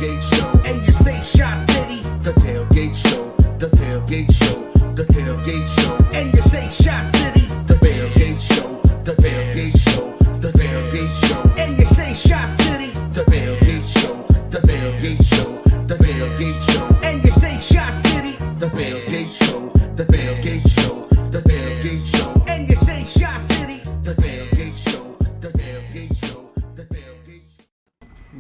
tailgate show. And you say Shot City, the tailgate show, the tailgate show, the tailgate show. And you say Shot City, the tailgate show, the tailgate show, the tailgate show. And you say Shot City, the tailgate show, the tailgate show, the tailgate show. And you say Shot City, the tailgate show, the tailgate show, the tailgate show. And you say Shot City, the tailgate show, the tailgate show, the tailgate show.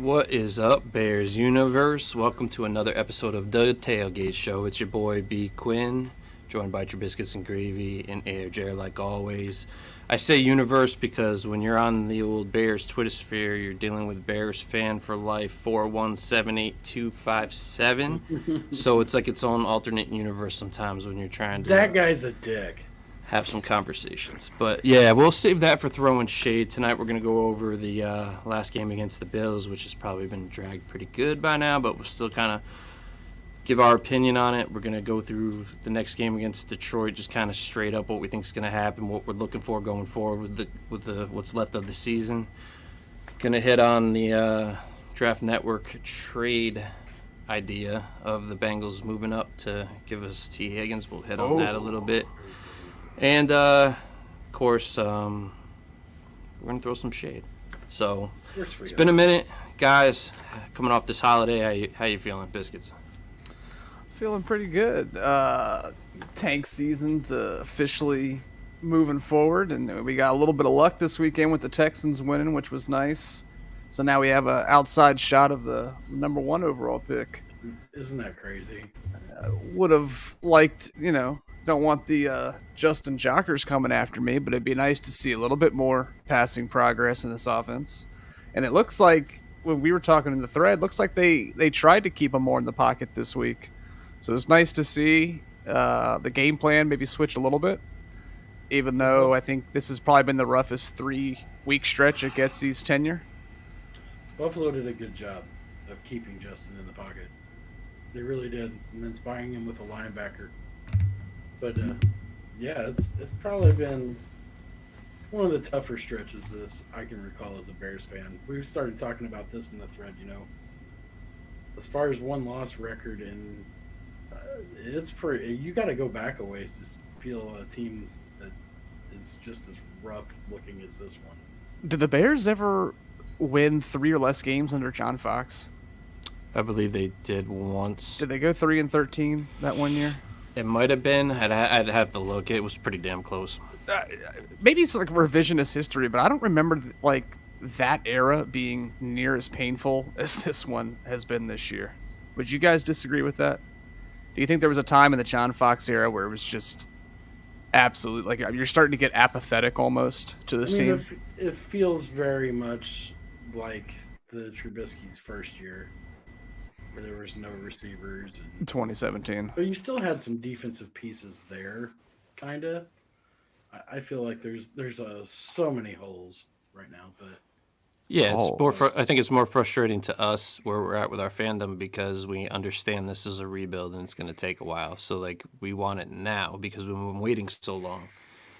What is up, Bears Universe? Welcome to another episode of The Tailgate Show. It's your boy, B. Quinn, joined by Trubiscuits and Gravy and AJ, like always. I say universe because when you're on the old Bears Twitter sphere, you're dealing with Bears fan for life 4178257. So it's like its own alternate universe sometimes when you're trying to That guy's a dick. have some conversations. But yeah, we'll save that for throwing shade. Tonight we're going to go over the last game against the Bills, which has probably been dragged pretty good by now, but we'll still kind of give our opinion on it. We're going to go through the next game against Detroit, just kind of straight up what we think is going to happen, what we're looking for going forward with the what's left of the season. Going to hit on the Draft Network trade idea of the Bengals moving up to give us T. Higgins. We'll hit on that a little bit. And, of course, we're going to throw some shade. So, it's been a minute. Guys, coming off this holiday, how you feeling, Biscuits? Feeling pretty good. Tank season's officially moving forward, and we got a little bit of luck this weekend with the Texans winning, which was nice. So now we have an outside shot of the number 1 overall pick. Isn't that crazy? Would have liked, don't want the Justin Jockers coming after me, but it'd be nice to see a little bit more passing progress in this offense. And it looks like, when we were talking in the thread, looks like they tried to keep him more in the pocket this week. So it's nice to see the game plan maybe switch a little bit, even though I think this has probably been the roughest 3-week stretch at Getsy's tenure. Buffalo did a good job of keeping Justin in the pocket. They really did, and inspiring him with a linebacker. But, yeah, it's probably been one of the tougher stretches this I can recall as a Bears fan. We started talking about this in the thread, as far as one-loss record, and it's pretty. You got to go back a ways to feel a team that is just as rough looking as this one. Did the Bears ever win 3 or less games under John Fox? I believe they did once. Did they go 3-13 that one year? It might have been. I'd have to look. It was pretty damn close. Maybe it's like revisionist history, but I don't remember that era being near as painful as this one has been this year. Would you guys disagree with that? Do you think there was a time in the John Fox era where it was just absolute, like you're starting to get apathetic almost to this team? It feels very much like the Trubisky's first year, where there was no receivers. 2017. But you still had some defensive pieces there, kind of. I feel like there's so many holes right now, but yeah, it's more. I think it's more frustrating to us where we're at with our fandom because we understand this is a rebuild and it's going to take a while. So like we want it now because we've been waiting so long.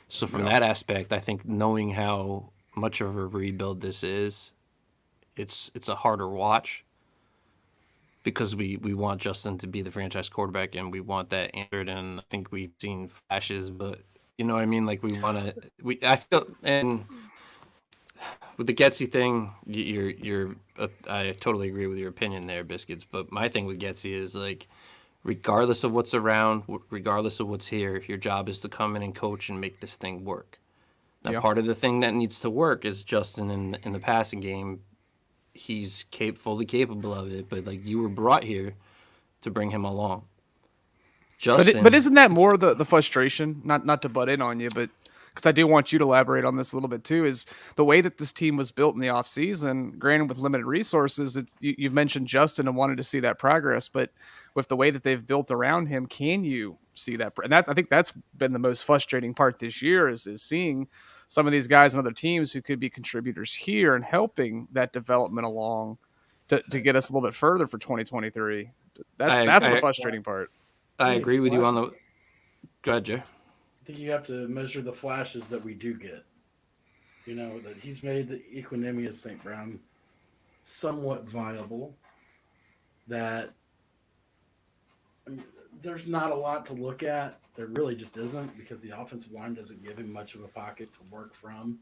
So from that aspect, I think knowing how much of a rebuild this is, it's a harder watch because we want Justin to be the franchise quarterback and we want that answered. And I think we've seen flashes, but you know what I mean? Like we want to. I feel and. With the Getsy thing, I totally agree with your opinion there, Biscuits. But my thing with Getsy is like, regardless of what's around, regardless of what's here, your job is to come in and coach and make this thing work. Now, part of the thing that needs to work is Justin in the passing game. He's fully capable of it, but like you were brought here to bring him along. Justin, but isn't that more the frustration? Not to butt in on you, but. Because I do want you to elaborate on this a little bit too, is the way that this team was built in the offseason, granted with limited resources, you've mentioned Justin and wanted to see that progress, but with the way that they've built around him, can you see that? And I think that's been the most frustrating part this year is seeing some of these guys on other teams who could be contributors here and helping that development along to get us a little bit further for 2023. That's the frustrating part. I agree with you on the... Go ahead, Jay. I think you have to measure the flashes that we do get. That he's made the Equanimeous St. Brown somewhat viable. that there's not a lot to look at. There really just isn't because the offensive line doesn't give him much of a pocket to work from,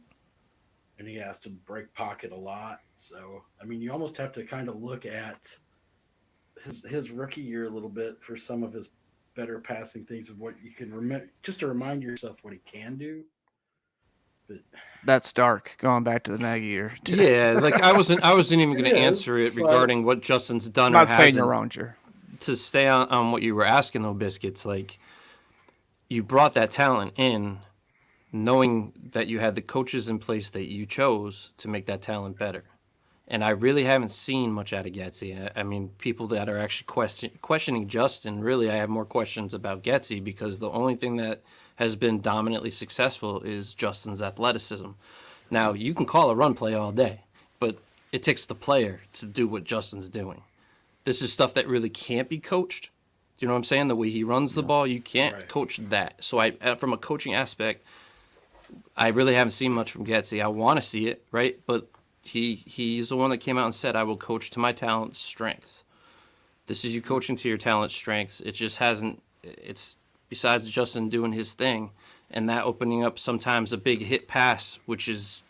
and he has to break pocket a lot. So, I mean, you almost have to kind of look at his rookie year a little bit for some of his better passing things of what you can remember, just to remind yourself what he can do. But That's dark. Going back to the Nagy year. Yeah, like I wasn't even going to It is, answer it but- regarding what Justin's done I'm or not saying hasn't. you're wrong, Jer. To stay on what you were asking though, Biscuits, like you brought that talent in knowing that you had the coaches in place that you chose to make that talent better. And I really haven't seen much out of Getsy. I mean, people that are actually questioning Justin, really I have more questions about Getsy because the only thing that has been dominantly successful is Justin's athleticism. Now, you can call a run play all day, but it takes the player to do what Justin's doing. This is stuff that really can't be coached. You know what I'm saying? The way he runs the ball, you can't Right. coach that. So from a coaching aspect, I really haven't seen much from Getsy. I want to see it, right? But he's the one that came out and said, I will coach to my talent's strengths. This is you coaching to your talent's strengths. It just hasn't, it's besides Justin doing his thing and that opening up sometimes a big hit pass, which is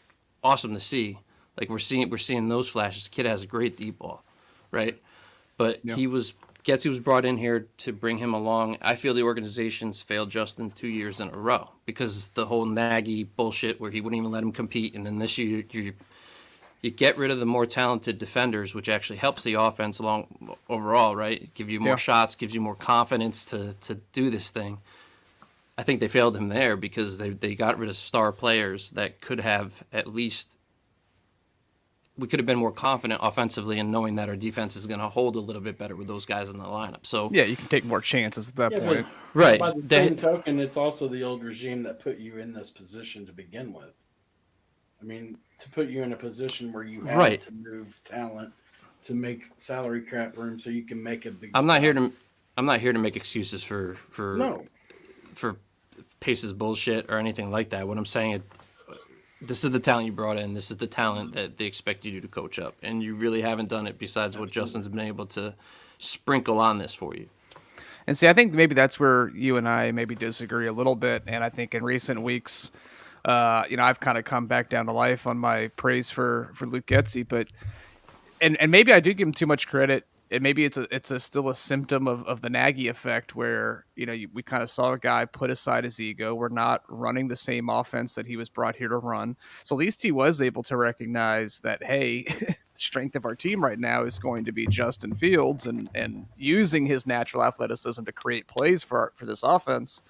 awesome to see. Like we're seeing those flashes. Kid has a great deep ball, right? But Yeah. Getsy was brought in here to bring him along. I feel the organization's failed Justin 2 years in a row because the whole Nagy bullshit where he wouldn't even let him compete. And then this year you get rid of the more talented defenders, which actually helps the offense along overall, right? Give you more Yeah. shots, gives you more confidence to do this thing. I think they failed him there because they got rid of star players that could have at least we could have been more confident offensively in knowing that our defense is going to hold a little bit better with those guys in the lineup. So Yeah, you can take more chances at that Yeah, point. right, by the they- same token, it's also the old regime that put you in this position to begin with. I mean, to put you in a position where you have Right. to move talent to make salary cap room so you can make a big. I'm not splash. here to make excuses for No, for Pace's bullshit or anything like that. What I'm saying is, this is the talent you brought in. This is the talent that they expect you to coach up, and you really haven't done it. Besides what Justin's been able to sprinkle on this for you. And see, I think maybe that's where you and I maybe disagree a little bit. And I think in recent weeks, I've kind of come back down to life on my praise for Luke Getsy, but and maybe I do give him too much credit. And maybe it's still a symptom of the Nagy effect where, we kind of saw a guy put aside his ego. We're not running the same offense that he was brought here to run. So at least he was able to recognize that, hey, the strength of our team right now is going to be Justin Fields and using his natural athleticism to create plays for this offense.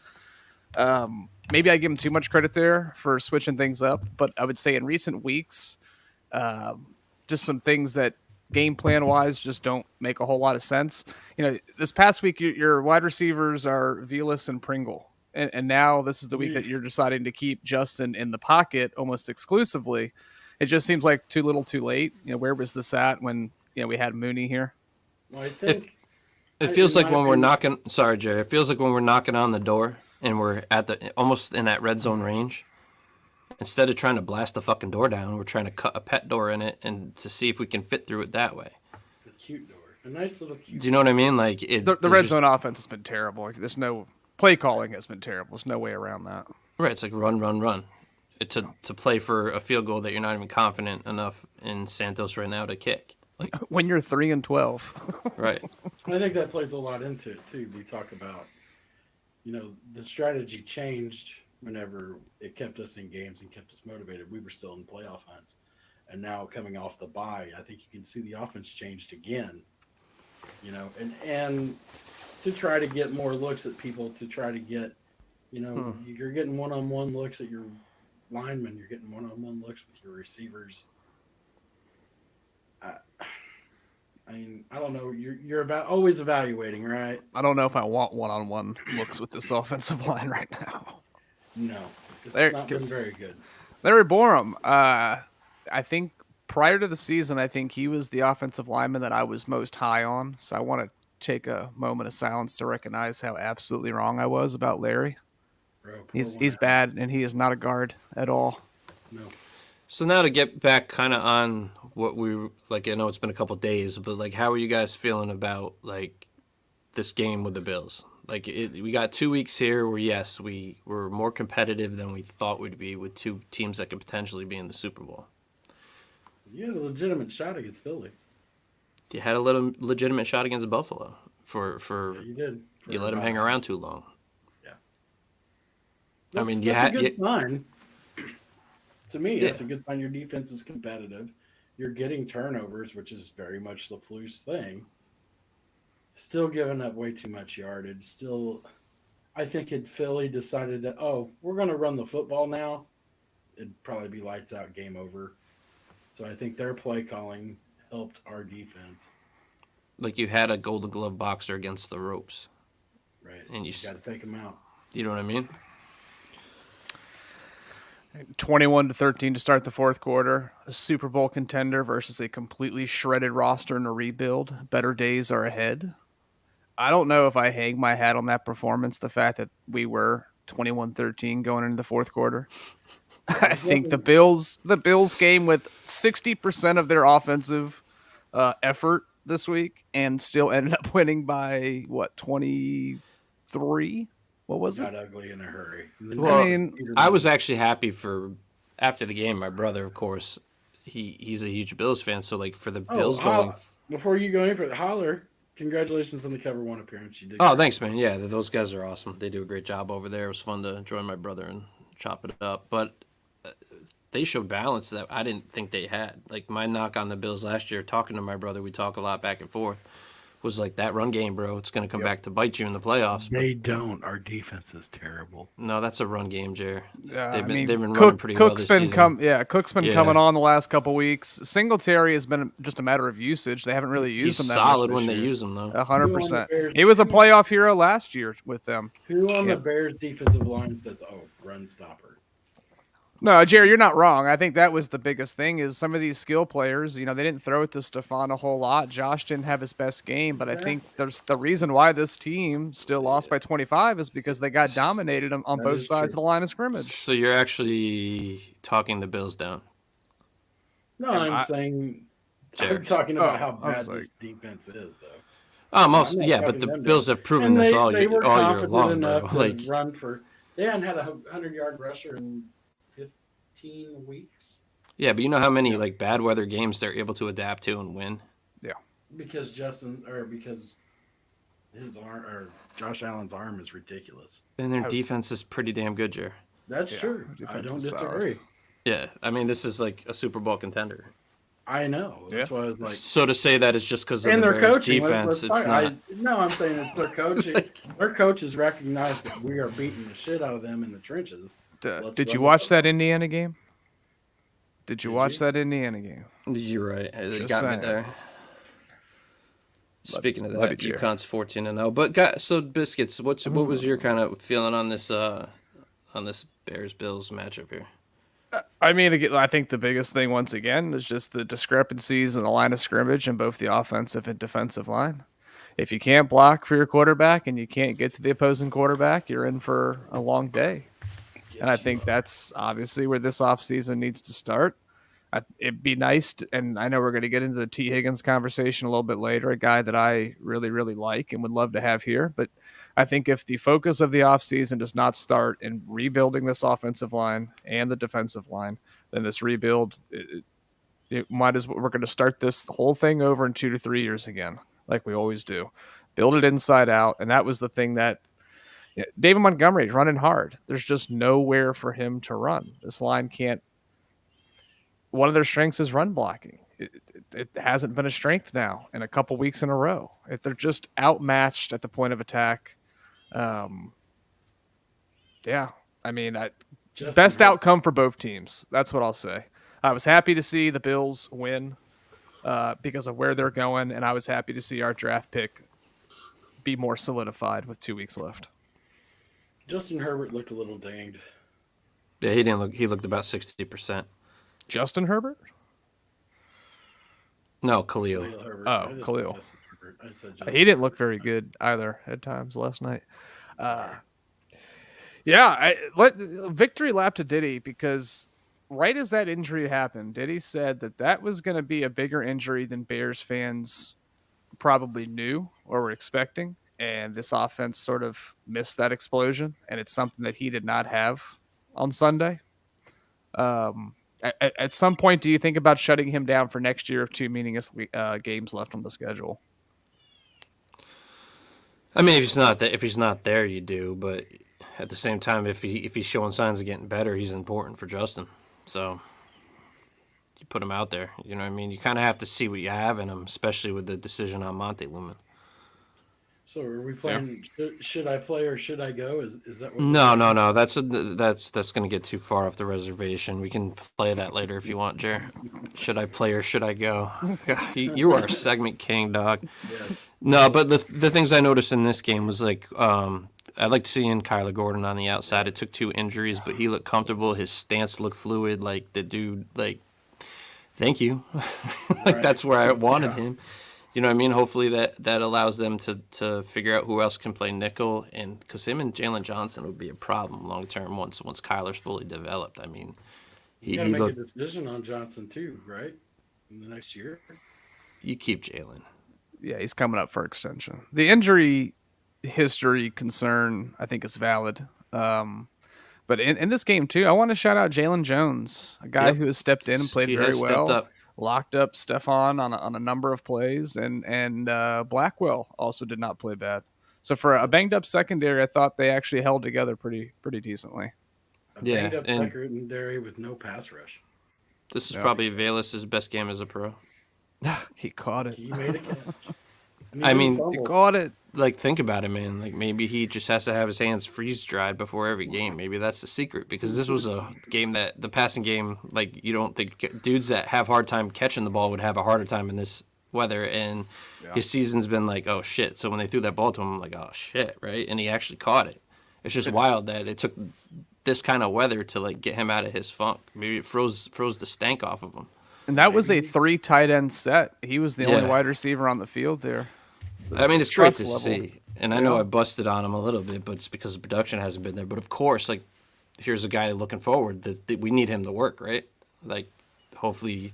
Maybe I give him too much credit there for switching things up, but I would say in recent weeks, just some things that game plan wise just don't make a whole lot of sense. This past week your wide receivers are Vilas and Pringle, and now this is the week that you're deciding to keep Justin in the pocket almost exclusively. It just seems like too little too late. Where was this at when we had Mooney here? well, I think It feels in like my when we're opinion- knocking. Sorry, Jerry. It feels like when we're knocking on the door and we're at the almost in that red zone range. Instead of trying to blast the fucking door down, we're trying to cut a pet door in it and to see if we can fit through it that way. a cute door, a nice little cute. Do you know what I mean? Like The red zone offense has been terrible. There's no play calling has been terrible. There's no way around that. Right, it's like run, run, run. To play for a field goal that you're not even confident enough in Santos right now to kick. Like, When you're 3-12, right. I think that plays a lot into it too. We talk about, the strategy changed whenever it kept us in games and kept us motivated. We were still in playoff hunts, and now coming off the bye, I think you can see the offense changed again. And to try to get more looks at people, to try to get, you're getting one-on-one looks at your linemen, you're getting one-on-one looks with your receivers. I mean, I don't know. You're always evaluating, right? I don't know if I want one-on-one looks with this offensive line right now. No, it's There- not been very good. Larry Borum, I think prior to the season, I think he was the offensive lineman that I was most high on. So I want to take a moment of silence to recognize how absolutely wrong I was about Larry. Bro, pour He's one out. bad, and he is not a guard at all. No, So now to get back kind of on what we like. I know it's been a couple days, but like, how are you guys feeling about like this game with the Bills? Like, we got 2 weeks here where yes, we were more competitive than we thought we'd be with two teams that could potentially be in the Super Bowl. You had a legitimate shot against Philly. You had a little legitimate shot against Buffalo for Yeah, you did. you let them hang around too long. Yeah. I mean, that's a good sign. To me, it's a good sign your defense is competitive. You're getting turnovers, which is very much the Flu's thing. Still giving up way too much yardage. Still, I think if Philly decided that, we're going to run the football now, it'd probably be lights out, game over. So I think their play calling helped our defense. Like, you had a Golden Glove boxer against the ropes. Right. And you got to take them out. You know what I mean? 21-13 to start the fourth quarter. A Super Bowl contender versus a completely shredded roster in a rebuild. Better days are ahead. I don't know if I hang my hat on that performance, the fact that we were 21-13 going into the fourth quarter. I think the Bills game with 60% of their offensive effort this week and still ended up winning by, 23? What was it? Got ugly in a hurry. Well, I was actually happy after the game. My brother, of course, he's a huge Bills fan. So, like, for the Bills going... Before you go in for the holler, congratulations on the Cover One appearance. You did. Oh, thanks, man. Yeah, those guys are awesome. They do a great job over there. It was fun to join my brother and chop it up. But they showed balance that I didn't think they had. Like, my knock on the Bills last year, talking to my brother, we talk a lot back and forth, was like, that run game, bro, it's going to come back to bite you in the playoffs. They don't. Our defense is terrible. No, that's a run game, Jer. They've been running pretty well this season. Cook's been coming on the last couple weeks. Singletary has been just a matter of usage. They haven't really used him that much. He's solid when they use him, though. 100%. He was a playoff hero last year with them. Who on the Bears defensive line says, run stopper? No, Jerry, you're not wrong. I think that was the biggest thing is some of these skill players, they didn't throw it to Stephon a whole lot. Josh didn't have his best game, but I think there's the reason why this team still lost by 25 is because they got dominated on both sides of the line of scrimmage. So you're actually talking the Bills down? No, I'm talking about how bad this defense is, though. But the Bills have proven this all year long. Enough to run for. They hadn't had a 100-yard rusher in 15 weeks. Yeah, but you know how many bad weather games they're able to adapt to and win? Yeah. Because his arm or Josh Allen's arm is ridiculous. And their defense is pretty damn good, Jer. That's true. I don't disagree. Solid. Yeah, I mean, this is like a Super Bowl contender. I know. That's why I was like. So to say that it's just because of the Bears' coaching, defense, it's not. I'm saying it's their coaching. Their coaches recognize that we are beating the shit out of them in the trenches. Did you watch that Indiana game? Did you watch that Indiana game? You're right. It got me there. Speaking of that, UConn's 14-0. But so Biscuits, what was your kind of feeling on this Bears-Bills matchup here? I mean, I think the biggest thing once again is just the discrepancies in the line of scrimmage in both the offensive and defensive line. If you can't block for your quarterback and you can't get to the opposing quarterback, you're in for a long day. And I think that's obviously where this offseason needs to start. It'd be nice, and I know we're going to get into the T. Higgins conversation a little bit later, a guy that I really, really like and would love to have here. But I think if the focus of the offseason does not start in rebuilding this offensive line and the defensive line, then this rebuild, it might as well, we're going to start this whole thing over in 2 to 3 years again, like we always do. Build it inside out, and that was the thing that David Montgomery is running hard. There's just nowhere for him to run. This line can't. One of their strengths is run blocking. It hasn't been a strength now in a couple weeks in a row. If they're just outmatched at the point of attack, I mean, best outcome for both teams. That's what I'll say. I was happy to see the Bills win because of where they're going, and I was happy to see our draft pick be more solidified with 2 weeks left. Justin Herbert looked a little dinged. Yeah, he didn't look. He looked about 60%. Justin Herbert? No, Khalil. Khalil. He didn't look very good either at times last night. Victory lap to Diddy because right as that injury happened, Diddy said that that was going to be a bigger injury than Bears fans probably knew or were expecting. And this offense sort of missed that explosion. And it's something that he did not have on Sunday. At some point, do you think about shutting him down for next year if two meaningless games left on the schedule? I mean, if he's not there, you do. But at the same time, if he's showing signs of getting better, he's important for Justin. So you put him out there. You know what I mean? You kind of have to see what you have in him, especially with the decision on Monte Lumen. So are we playing? Should I play or should I go? Is that what? No. That's going to get too far off the reservation. We can play that later if you want, Jer. Should I play or should I go? You are a segment king, dog. Yes. No, but the things I noticed in this game was like I liked seeing Kyler Gordon on the outside. It took 2 injuries, but he looked comfortable. His stance looked fluid. Like the dude, like, thank you. Like that's where I wanted him. You know what I mean? Hopefully that allows them to figure out who else can play nickel, and because him and Jalen Johnson would be a problem long term once Kyler's fully developed. I mean, You got to make a decision on Johnson too, right? In the next year. You keep Jalen. Yeah, he's coming up for extension. The injury history concern, I think, is valid. But in this game too, I want to shout out Jalen Jones, a guy who has stepped in and played very well. Locked up Stephon on a number of plays, and Blackwell also did not play bad. So for a banged up secondary, I thought they actually held together pretty decently. A banged up secondary with no pass rush. This is probably Velas's best game as a pro. He caught it. He made a catch. I mean, he caught it. Like, think about it, man. Like, maybe he just has to have his hands freeze dried before every game. Maybe that's the secret, because this was a game that the passing game, like, you don't think dudes that have hard time catching the ball would have a harder time in this weather. And his season's been like, oh shit. So when they threw that ball to him, I'm like, oh shit, right? And he actually caught it. It's just wild that it took this kind of weather to like get him out of his funk. Maybe it froze the stank off of him. And that was a 3 tight end set. He was the only wide receiver on the field there. I mean, it's great to see. And I know I busted on him a little bit, but it's because the production hasn't been there. But of course, like, here's a guy looking forward that we need him to work, right? Like, hopefully,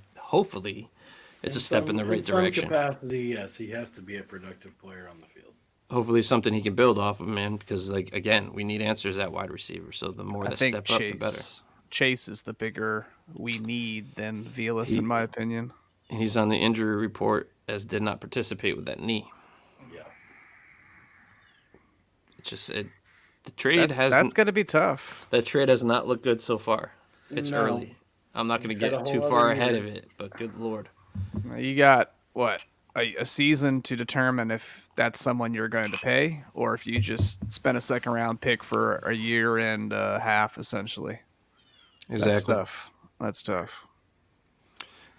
it's a step in the right direction. In some capacity, yes, he has to be a productive player on the field. Hopefully, something he can build off of, man. Because, like, again, we need answers at wide receiver. So the more that step up, the better. Chase is the bigger we need than Velas, in my opinion. And he's on the injury report as did not participate with that knee. Yeah. It's just the trade that's going to be tough. That trade has not looked good so far. It's early. I'm not going to get too far ahead of it, but good Lord. You got, what, a season to determine if that's someone you're going to pay or if you just spend a second-round pick for a year and a half, essentially. Exactly. That's tough.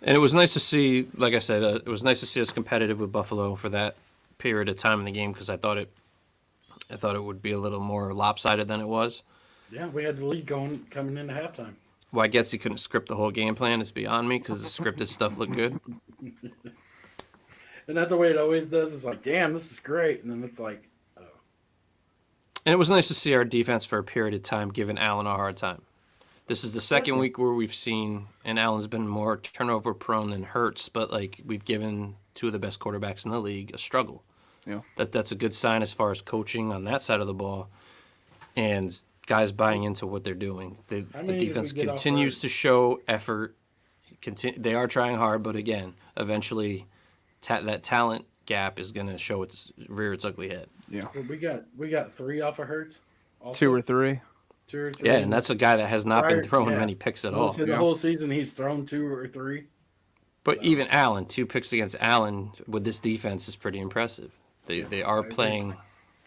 And it was nice to see, like I said, it was nice to see us competitive with Buffalo for that period of time in the game because I thought it would be a little more lopsided than it was. Yeah, we had the lead coming into halftime. Well, I guess he couldn't script the whole game plan. It's beyond me because the scripted stuff looked good. And that's the way it always does. It's like, damn, this is great. And then it's like, oh. And it was nice to see our defense for a period of time giving Allen a hard time. This is the second week where we've seen, and Allen's been more turnover prone than Hurts, but like we've given 2 of the best quarterbacks in the league a struggle. Yeah, that's a good sign as far as coaching on that side of the ball, and guys buying into what they're doing. The defense continues to show effort. They are trying hard, but again, eventually, that talent gap is going to rear its ugly head. Yeah, well, we got 3 off of Hurts. Also. 2 or 3. 2 or 3. Yeah, and that's a guy that has not been throwing many picks at all. The whole season he's thrown 2 or 3. But even Allen, 2 picks against Allen with this defense is pretty impressive. They are playing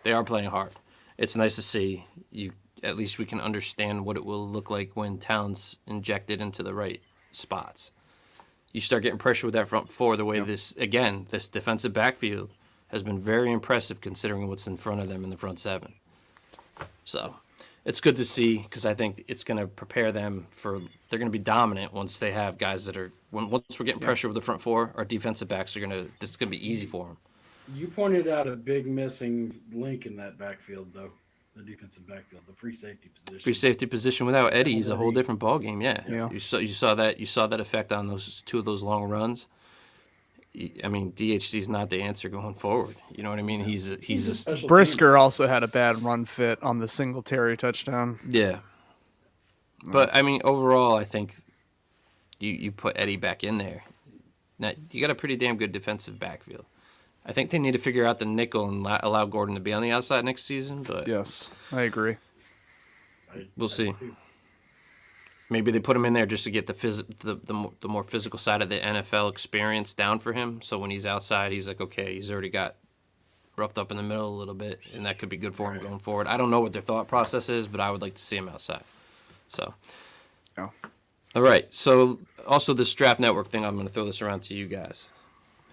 hard. It's nice to see you. At least we can understand what it will look like when talent's injected into the right spots. You start getting pressure with that front 4 the way this defensive backfield has been very impressive considering what's in front of them in the front 7. So it's good to see because I think it's going to prepare them they're going to be dominant once they have guys that are once we're getting pressure with the front 4, our defensive backs this is going to be easy for them. You pointed out a big missing link in that backfield though. the defensive backfield, the free safety position. Free safety position without Eddie is a whole Eddie. different ballgame. Yeah. Yeah. You saw that effect on those two of those long runs. I mean, DHC's not the answer going forward. You know what I mean? He's a special Brisker also had a bad run fit on the Singletary touchdown. yeah. But I mean, overall, I think you put Eddie back in there. Now you got a pretty damn good defensive backfield. I think they need to figure out the nickel and allow Gordon to be on the outside next season. But Yes, I agree. We'll see. Maybe they put him in there just to get the more physical side of the NFL experience down for him. So when he's outside, he's like, okay, he's already got roughed up in the middle a little bit, and that could be good for him going forward. I don't know what their thought process is, but I would like to see him outside. So, Yeah. all right. So also this Draft Network thing, I'm going to throw this around to you guys.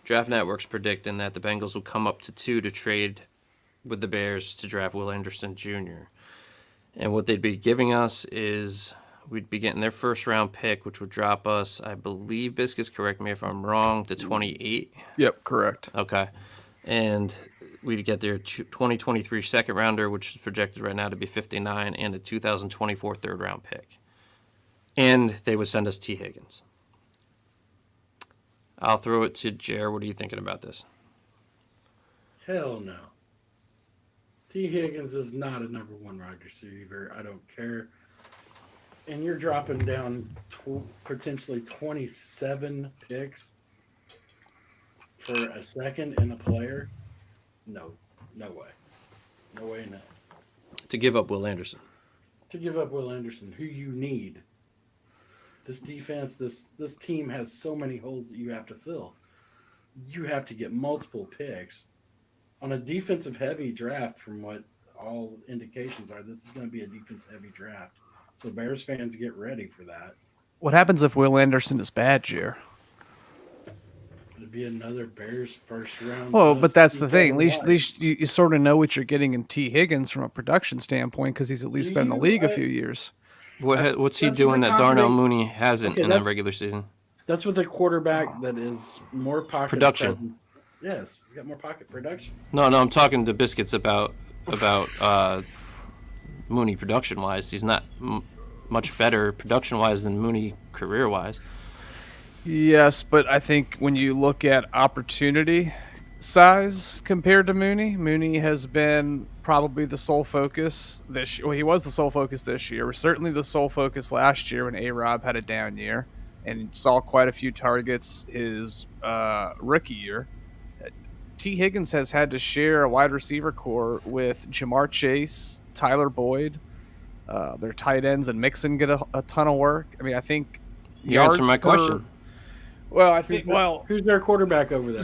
Draft Network's predicting that the Bengals will come up to 2 to trade with the Bears to draft Will Anderson Jr. And what they'd be giving us is we'd be getting their first-round pick, which would drop us, I believe, Biscuits, correct me if I'm wrong, to 28. Yep, correct. Okay. And we'd get their 2023 second-rounder, which is projected right now to be 59, and a 2024 third-round pick. And they would send us T. Higgins. I'll throw it to Jer. What are you thinking about this? Hell no. T. Higgins is not a number one wide receiver. I don't care. And you're dropping down potentially 27 picks for a second and a player? No. No way. No way, no. To give up Will Anderson. To give up Will Anderson, who you need. This defense, this team has so many holes that you have to fill. You have to get multiple picks. On a defensive-heavy draft, from what all indications are, this is going to be a defense-heavy draft. So Bears fans, get ready for that. What happens if Will Anderson is bad, Jer? It'll be another Bears first round. Well, bust but that's the thing. At because least you sort of know what you're getting in T. Higgins from a production standpoint because he's at least been in the league a few years. What's he That's doing what that the Darnell confidence- Mooney hasn't Okay, in the that's- regular season? That's with a quarterback that is more pocket Production. presence. Yes, he's got more pocket production. No, I'm talking to Biscuits about Mooney production-wise. He's not much better production-wise than Mooney career-wise. Yes, but I think when you look at opportunity size compared to Mooney, Mooney has been probably the sole focus this year. Well, he was the sole focus this year. Was certainly the sole focus last year when A-Rob had a down year and saw quite a few targets his rookie year. T. Higgins has had to share a wide receiver core with Jamar Chase, Tyler Boyd, their tight ends, and Mixon get a ton of work. I mean, I think You answered my per- question. Well, I think Who's their quarterback over there?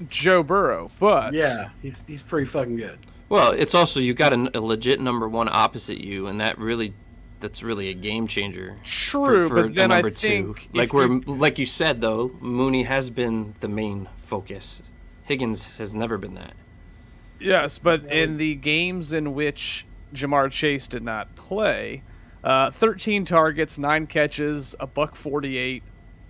Joe Burrow, but Yeah, he's pretty fucking good. Well, it's also you got a legit number one opposite you, and that's really a game changer. True, for but then a I number think two. Like you said though, Mooney has been the main focus. Higgins has never been that. yes, but in the games in which Jamar Chase did not play, 13 targets, 9 catches, $148.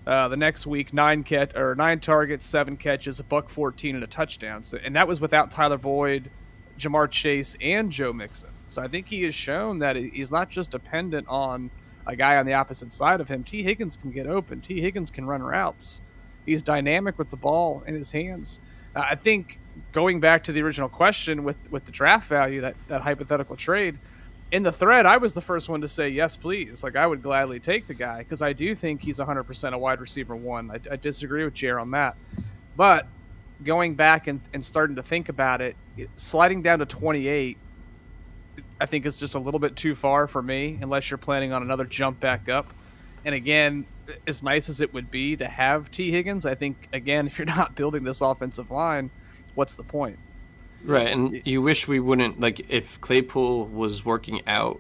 The next week, 9 targets, 7 catches, $114, and a touchdown. So, and that was without Tyler Boyd, Jamar Chase, and Joe Mixon. So I think he has shown that he's not just dependent on a guy on the opposite side of him. T. Higgins can get open. T. Higgins can run routes. He's dynamic with the ball in his hands. I think going back to the original question with the draft value, that hypothetical trade, in the thread, I was the first one to say, yes, please. Like, I would gladly take the guy because I do think he's 100% a wide receiver one. I disagree with Jer on that. But going back and starting to think about it, sliding down to 28, I think is just a little bit too far for me unless you're planning on another jump back up. And again, as nice as it would be to have T. Higgins, I think, again, if you're not building this offensive line, what's the point? Right, and you wish we wouldn't, like, if Claypool was working out,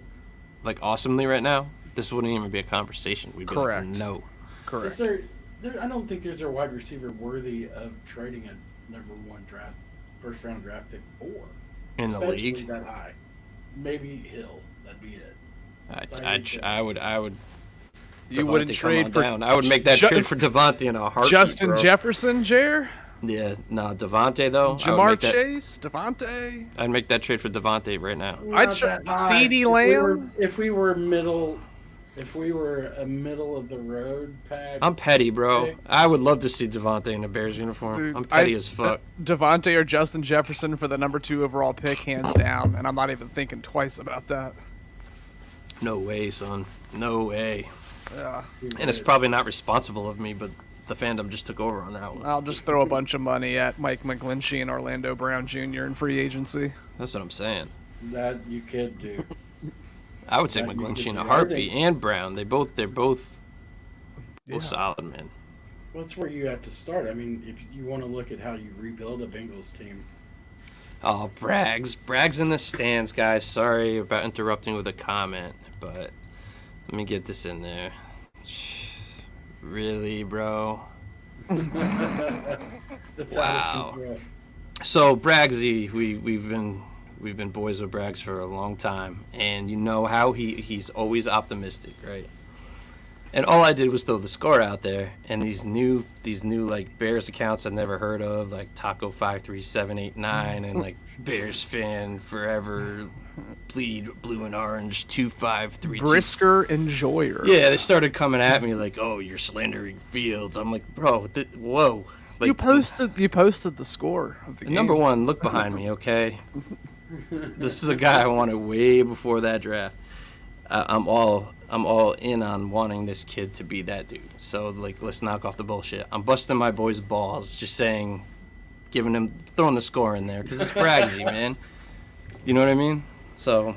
like, awesomely right now, this wouldn't even be a conversation. We'd be Correct. like, no. Correct. I don't think there's a wide receiver worthy of trading a number one first round draft pick for. In the Especially league, that high. Maybe Hill. That'd be it. I would. You wouldn't Devontae, trade come for on down. I would make that trade for Devontae in a heartbeat. Justin bro. Jefferson, Jer? Yeah, no, Devontae though. Jamar Chase, Devontae. I'd make that trade for Devontae right now. Not that high. CD Lamb. If we were a middle of the road pack, I'm petty, bro. pick, I would love to see Devontae in a Bears uniform. Dude, I'm petty as fuck. Devontae or Justin Jefferson for the number 2 overall pick, hands down. And I'm not even thinking twice about that. No way, son. No way. Yeah. And it's probably not responsible of me, but the fandom just took over on that one. I'll just throw a bunch of money at Mike McGlinchey and Orlando Brown Jr. in free agency. That's what I'm saying. that you could do. I would take That you McGlinchey could in a do. heartbeat and Brown. They're both solid, man. Well, that's where you have to start. I mean, if you want to look at how you rebuild a Bengals team, Oh, Bragg's in the stands, guys. Sorry about interrupting with a comment, but let me get this in there. Really, bro? that's Wow. out of control. So Braggsy, we've been boys with Braggs for a long time, and you know how he's always optimistic, right? And all I did was throw the score out there, and these new like Bears accounts I've never heard of, like Taco 53789 and like Bears fan forever, bleed blue and orange 2532. Brisker Enjoyer. Yeah, they started coming at me like, "Oh, you're slandering Fields." I'm like, "Bro, whoa!" Like, You posted the score of the game. number one, look behind me, okay? This is a guy I wanted way before that draft. I'm all in on wanting this kid to be that dude. So like, let's knock off the bullshit. I'm busting my boy's balls, just saying, throwing the score in there because it's Braggsy, man. You know what I mean? So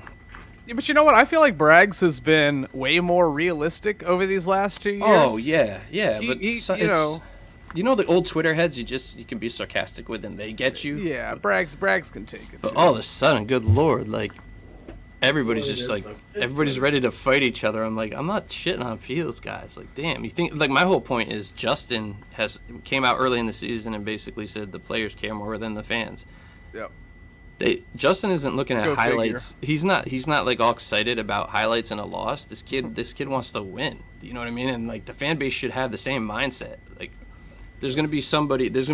Yeah, but you know what? I feel like Braggs has been way more realistic over these last 2 years. oh yeah, but you know the old Twitter heads you can be sarcastic with and they get you. Yeah, Braggs can take it. But Too. all of a sudden, good lord, like everybody's what it just is, like though. It's everybody's the- ready to fight each other. I'm like, I'm not shitting on Fields, guys. Like, damn, you think like my whole point is Justin came out early in the season and basically said the players care more than the fans. Yep. Justin isn't looking at Go figure. highlights. He's not like all excited about highlights in a loss. This kid wants to win. You know what I mean? And like the fan base should have the same mindset. Like there's gonna be somebody that's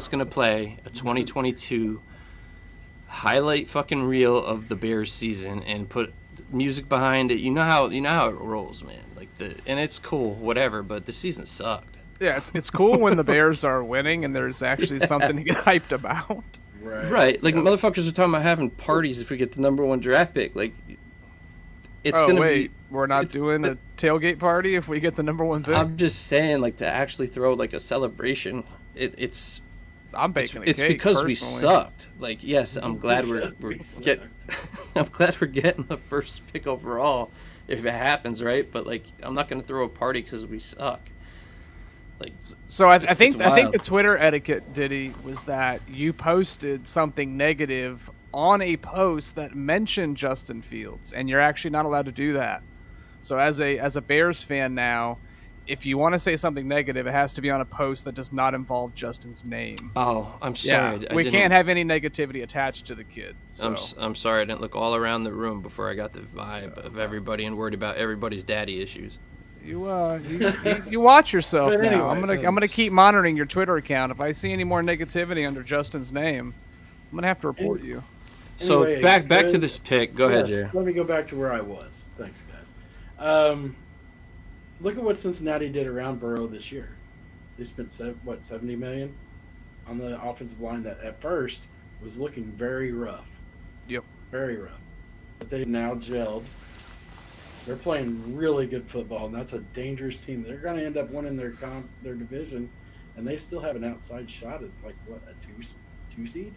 gonna play a 2022 highlight fucking reel of the Bears season and put music behind it. You know how it rolls, man. Like and it's cool, whatever. But the season sucked. Yeah, it's cool when the Bears are winning and there's actually something to get hyped about. Right. Like motherfuckers are talking about having parties if we get the number 1 draft pick. Like it's gonna be. We're not doing a tailgate party if we get the number 1 pick. I'm just saying, like to actually throw like a celebration. It's I'm baking a cake. because we personally. sucked. Like yes, I'm glad we're Because we getting. I'm glad we're getting the first pick overall if it happens, right? But like I'm not gonna throw a party because we suck. Like So I It's think the wild. Twitter etiquette, Diddy, was that you posted something negative on a post that mentioned Justin Fields, and you're actually not allowed to do that. So as a Bears fan now, if you want to say something negative, it has to be on a post that does not involve Justin's name. oh, I'm Yeah, sorry. we can't have any negativity attached to the kid. So I'm sorry. I didn't look all around the room before I got the vibe of everybody and worried about everybody's daddy issues. you watch yourself But now. anyway, I'm gonna keep monitoring your Twitter account. If I see any more negativity under Justin's name, I'm gonna have to report you. So Anyway, back to good- this pick. Go ahead, Yes, Jerry. let me go back to where I was. Thanks, guys. Look at what Cincinnati did around Burrow this year. They spent $70 million on the offensive line that at first was looking very rough. Yep. Very rough. But they now gelled. They're playing really good football, and that's a dangerous team. They're going to end up winning their division, and they still have an outside shot at like what, a two seed.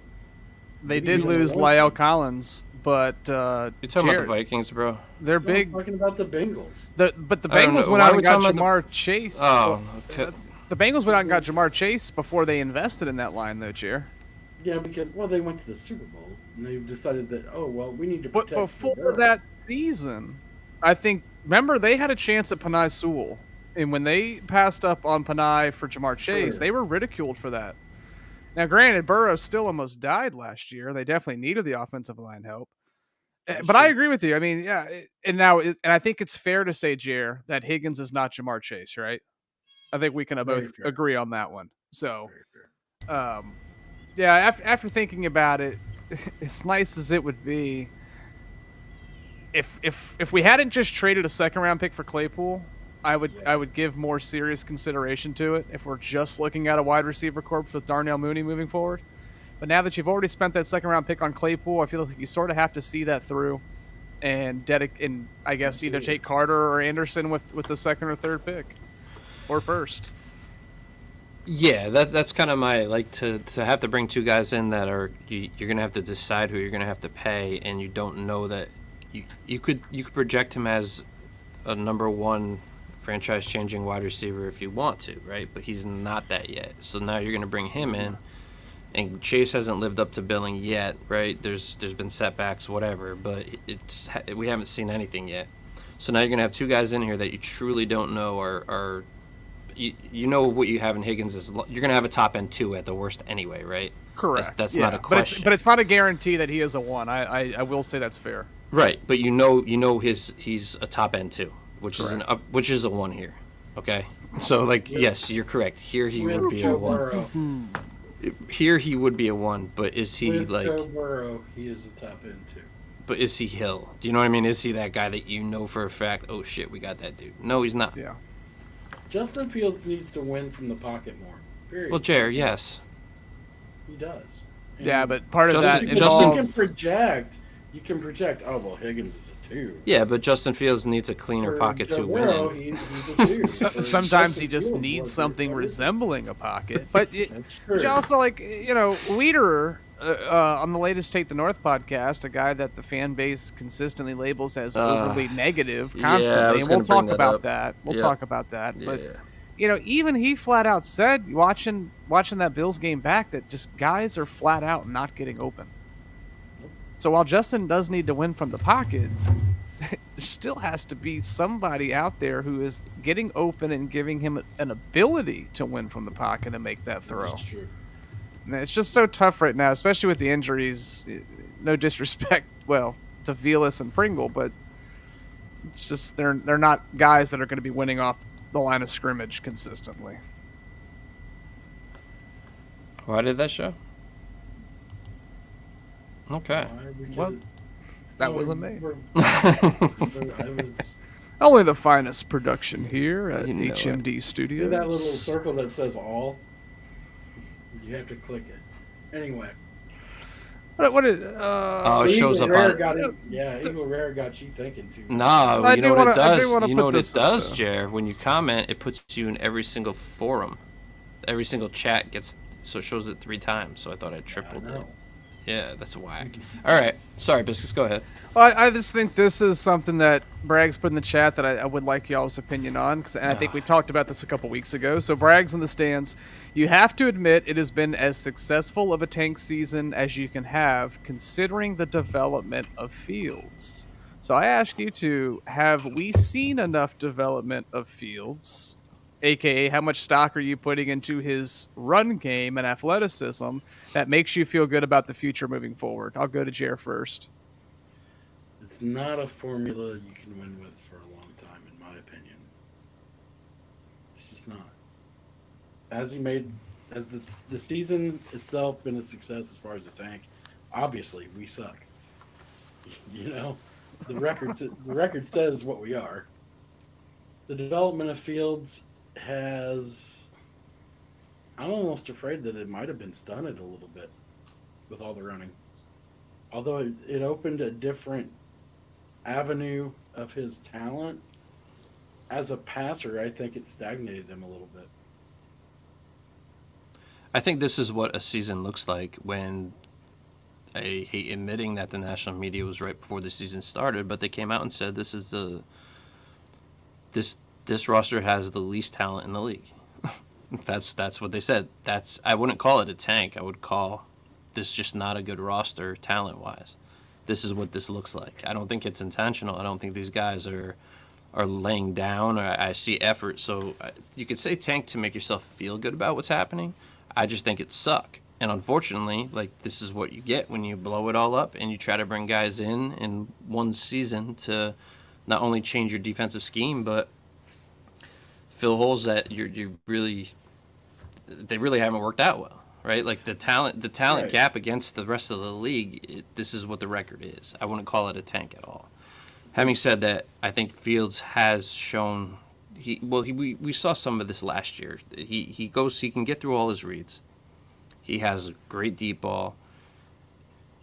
They Maybe did even a lose one Lyle seed. But You talking about the Jared, Vikings, bro? they're No, big. I'm talking about the Bengals. But the I don't Bengals know. went Why out are and we got talking Jamar Chase. Oh, okay. The Bengals went out and got Jamar Chase before they invested in that line, though, Jer. Yeah, because they went to the Super Bowl and they decided that we need to But protect. before Burrow. that season, I think, remember, they had a chance at Panay Sewell. And when they passed up on Panay for Jamar Chase, Sure. they were ridiculed for that. Now, granted, Burrow still almost died last year. They definitely needed the offensive line help. That's But I true. agree with you. I mean, yeah, and I think it's fair to say, Jer, that Higgins is not Jamar Chase, right? I think we can Very both fair. agree on that one. So, Very fair. Yeah, after thinking about it, as nice as it would be, if we hadn't just traded a second round pick for Claypool, I would give more serious consideration to it if we're just looking at a wide receiver corps with Darnell Mooney moving forward. But now that you've already spent that second round pick on Claypool, I feel like you sort of have to see that through and I guess either take Carter or Anderson with the second or third pick or first. Yeah, that's kind of my to have to bring two guys in that are you're gonna have to decide who you're gonna have to pay, and you don't know that you could project him as a number one franchise changing wide receiver if you want to, right? But he's not that yet. So now you're gonna bring him in, and Chase hasn't lived up to billing yet, right? There's been setbacks, whatever, but we haven't seen anything yet. So now you're gonna have two guys in here that you truly don't know are you know what you have in Higgins is you're going to have a top end 2 at the worst anyway, right? Correct. That's not a question. But it's not a guarantee that he is a 1. I will say that's fair. Right, but you know he's a top end 2, which is a 1 here. Okay? So yes, you're correct. Here he would be a 1. Here he would be a 1, but is he with Joe Burrow, he is a top end 2. But is he Hill? Do you know what I mean? Is he that guy that you know for a fact, oh shit, we got that dude? No, he's not. Yeah. Justin Fields needs to win from the pocket more. Period. Well, Jared, yes. He does. And yeah, but part of that involves... You can project, oh, well, Higgins is a 2. Yeah, but Justin Fields needs a cleaner pocket to win. He's a 2. Sometimes he just needs something resembling a pocket. But but also, Wiederer, on the latest Take the North podcast, a guy that the fan base consistently labels as overly negative constantly, and we'll talk about that. We'll talk about that. But even he flat out said, watching that Bills game back, that just guys are flat out not getting open. So while Justin does need to win from the pocket, there still has to be somebody out there who is getting open and giving him an ability to win from the pocket and make that throw. That's true. And it's just so tough right now, especially with the injuries. No disrespect, to Velas and Pringle, but it's just they're not guys that are going to be winning off the line of scrimmage consistently. Why did that show? Okay. What? That wasn't me. Only the finest production here at HMD Studios. That little circle that says all, you have to click it. Anyway. What is? It shows up on. Eagle Rare got you thinking too. No, you know what it does. You know what it does, Jer. When you comment, it puts you in every single forum, every single chat it shows it 3 times. So I thought I tripled it. Yeah, that's whack. All right. Sorry, Biscuits, go ahead. Well, I just think this is something that Bragg's put in the chat that I would like y'all's opinion on, and I think we talked about this a couple weeks ago. So Bragg's in the stands. You have to admit it has been as successful of a tank season as you can have, considering the development of Fields. So I ask you have we seen enough development of Fields, a.k.a. how much stock are you putting into his run game and athleticism that makes you feel good about the future moving forward? I'll go to Jer first. It's not a formula you can win with for a long time, in my opinion. It's just not. Has the season itself been a success as far as the tank? Obviously, we suck. The record says what we are. The development of Fields I'm almost afraid that it might have been stunted a little bit with all the running. Although it opened a different avenue of his talent, as a passer, I think it stagnated him a little bit. I think this is what a season looks like when admitting that the national media was right before the season started, but they came out and said this roster has the least talent in the league. That's what they said. I wouldn't call it a tank. I would call this just not a good roster talent-wise. This is what this looks like. I don't think it's intentional. I don't think these guys are laying down, or I see effort. So you could say tank to make yourself feel good about what's happening. I just think it suck. And unfortunately, this is what you get when you blow it all up and you try to bring guys in one season to not only change your defensive scheme, but fill holes that they really haven't worked out well. right? Like the talent Right. gap against the rest of the league. This is what the record is. I wouldn't call it a tank at all. Having said that, I think Fields has shown we saw some of this last year. He can get through all his reads. He has a great deep ball.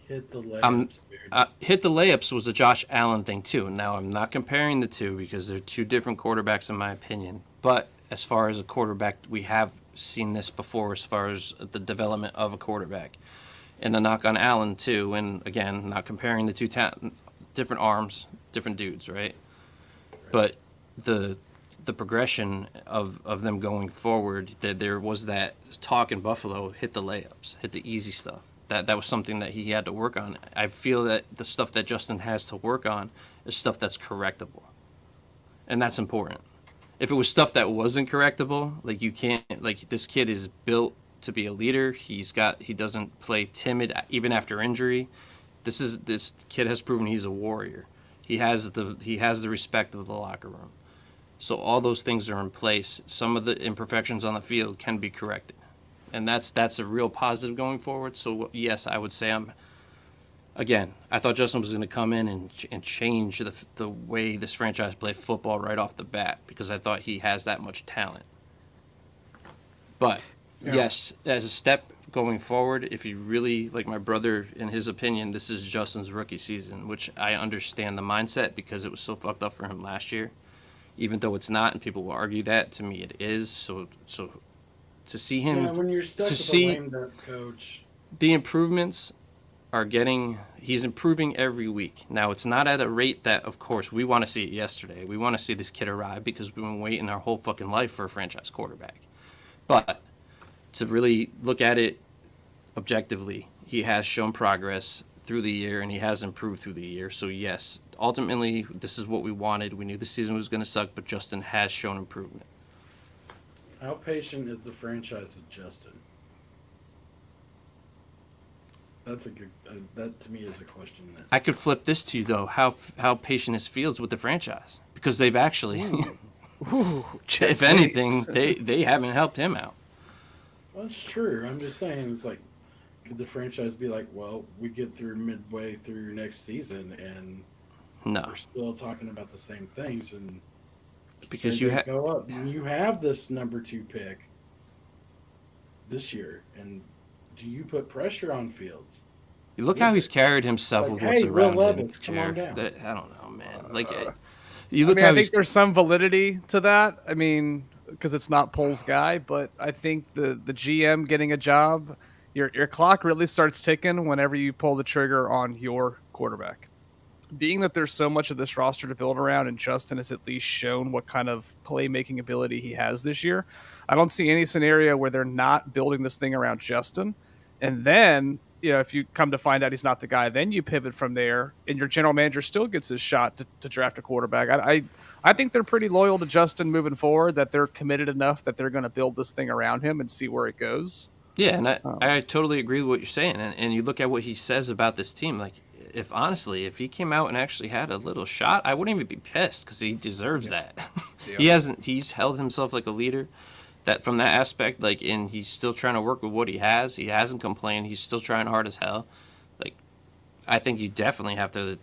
Hit the layups, dude. Hit the layups was a Josh Allen thing too. Now I'm not comparing the two because they're two different quarterbacks in my opinion. But as far as a quarterback, we have seen this before as far as the development of a quarterback. And the knock on Allen too. And again, not comparing the two different arms, different dudes, right? But the progression of them going forward, that there was that talk in Buffalo, hit the layups, hit the easy stuff. That was something that he had to work on. I feel that the stuff that Justin has to work on is stuff that's correctable. And that's important. If it was stuff that wasn't correctable, like you can't, like this kid is built to be a leader. He doesn't play timid even after injury. This kid has proven he's a warrior. He has the respect of the locker room. So all those things are in place. Some of the imperfections on the field can be corrected. And that's a real positive going forward. So yes, I would say I thought Justin was going to come in and change the way this franchise played football right off the bat because I thought he has that much talent. But yes, as a step going forward, if you really, like my brother, in his opinion, this is Justin's rookie season, which I understand the mindset because it was so fucked up for him last year. Even though it's not, and people will argue that, to me it is. So to see him, Yeah, when you're stuck to with see a lame duck coach, the improvements he's improving every week. Now, it's not at a rate that, of course, we want to see it yesterday. We want to see this kid arrive because we've been waiting our whole fucking life for a franchise quarterback. But to really look at it objectively, he has shown progress through the year, and he has improved through the year. So, yes, ultimately, this is what we wanted. We knew the season was going to suck, but Justin has shown improvement. how patient is the franchise with Justin? That's a good. That to me is a question that I could flip this to you, though. How patient is Fields with the franchise? Because they've actually, if anything, they haven't helped him out. Well, that's true. I'm just saying, it's like, could the franchise be like, well, we get through midway through next season and No, we're still talking about the same things, and because say you they go up, and you have this number 2 pick this year, and do you put pressure on Fields? look how he's carried himself Like, with what's hey, Will around him. Levis, come on Jared. down. I don't know, man. Like, you look I how think he's. there's some validity to that. I mean, because it's not Pole's guy, but I think the GM getting a job, your clock really starts ticking whenever you pull the trigger on your quarterback. Being that there's so much of this roster to build around, and Justin has at least shown what kind of playmaking ability he has this year, I don't see any scenario where they're not building this thing around Justin. And then, if you come to find out he's not the guy, then you pivot from there, and your general manager still gets his shot to draft a quarterback. I think they're pretty loyal to Justin moving forward, that they're committed enough that they're going to build this thing around him and see where it goes. Yeah, and I totally agree with what you're saying. And you look at what he says about this team, like, if he came out and actually had a little shot, I wouldn't even be pissed because he deserves that. He's held himself like a leader. That from that aspect, like, and he's still trying to work with what he has. He hasn't complained. He's still trying hard as hell. Like, I think you definitely have to.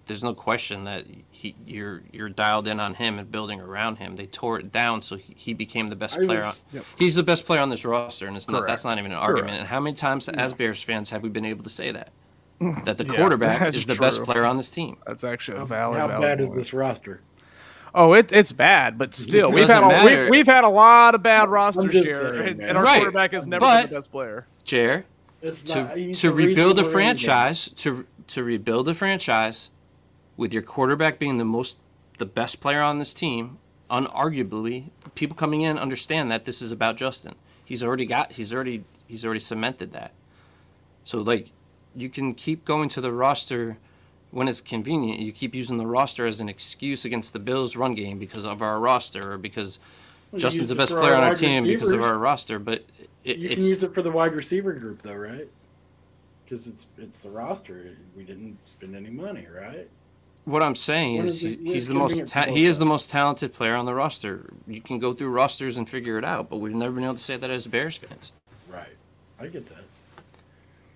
There's no question that you're dialed in on him and building around him. They tore it down, so he became the best player. He's the best player on this roster, and that's not even an argument. And how many times as Bears fans have we been able to say that? That the quarterback is the best player on this team. That's actually a valid. How valid bad is point. this roster? Oh, it's bad, but still, It we've had a lot of bad rosters just here, saying, and our Right. quarterback has never But- been the best player. Jer, It's not it's to a rebuild a reasonable franchise, to rebuild a franchise with your quarterback being the best player on this team, unarguably, people coming in understand that this is about Justin. He's already cemented that. So, like, you can keep going to the roster when it's convenient. You keep using the roster as an excuse against the Bills' run game because of our roster, or because Well, you Justin's use the it best for player our on our wide team because of receivers. our roster. But You can it's use it for the wide receiver group, though, right? Because it's the roster. We didn't spend any money, right? what I'm saying What is is it- he's it's the most convenient for both he is the sides. most talented player on the roster. You can go through rosters and figure it out, but we've never been able to say that as Bears fans. Right. I get that.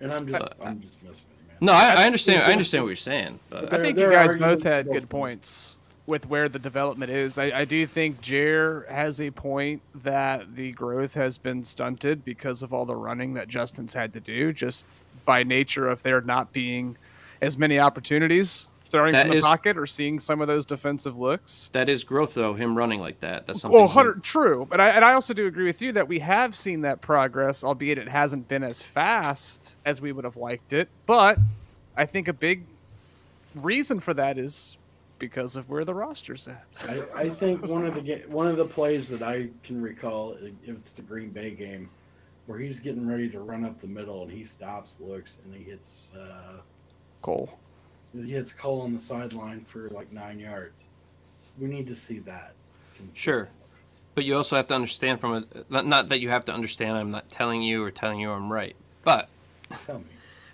And I'm just messing with you, man. No, I understand. I understand what you're saying, but I think there you are guys both arguments had both good sides. points with where the development is. I do think Jer has a point that the growth has been stunted because of all the running that Justin's had to do, just by nature of there not being as many opportunities throwing That from the is- pocket or seeing some of those defensive looks. that is growth, though. Him running like that. That's something. Well, true, but I also do agree with you that we have seen that progress, albeit it hasn't been as fast as we would have liked it. But I think a big reason for that is because of where the roster's at. I think one of the plays that I can recall, it's the Green Bay game, where he's getting ready to run up the middle and he stops, looks, and he hits Cole. Cole on the sideline for like 9 yards. We need to see that. Sure. But you also have to understand not that you have to understand. I'm not telling you I'm right, but Tell me.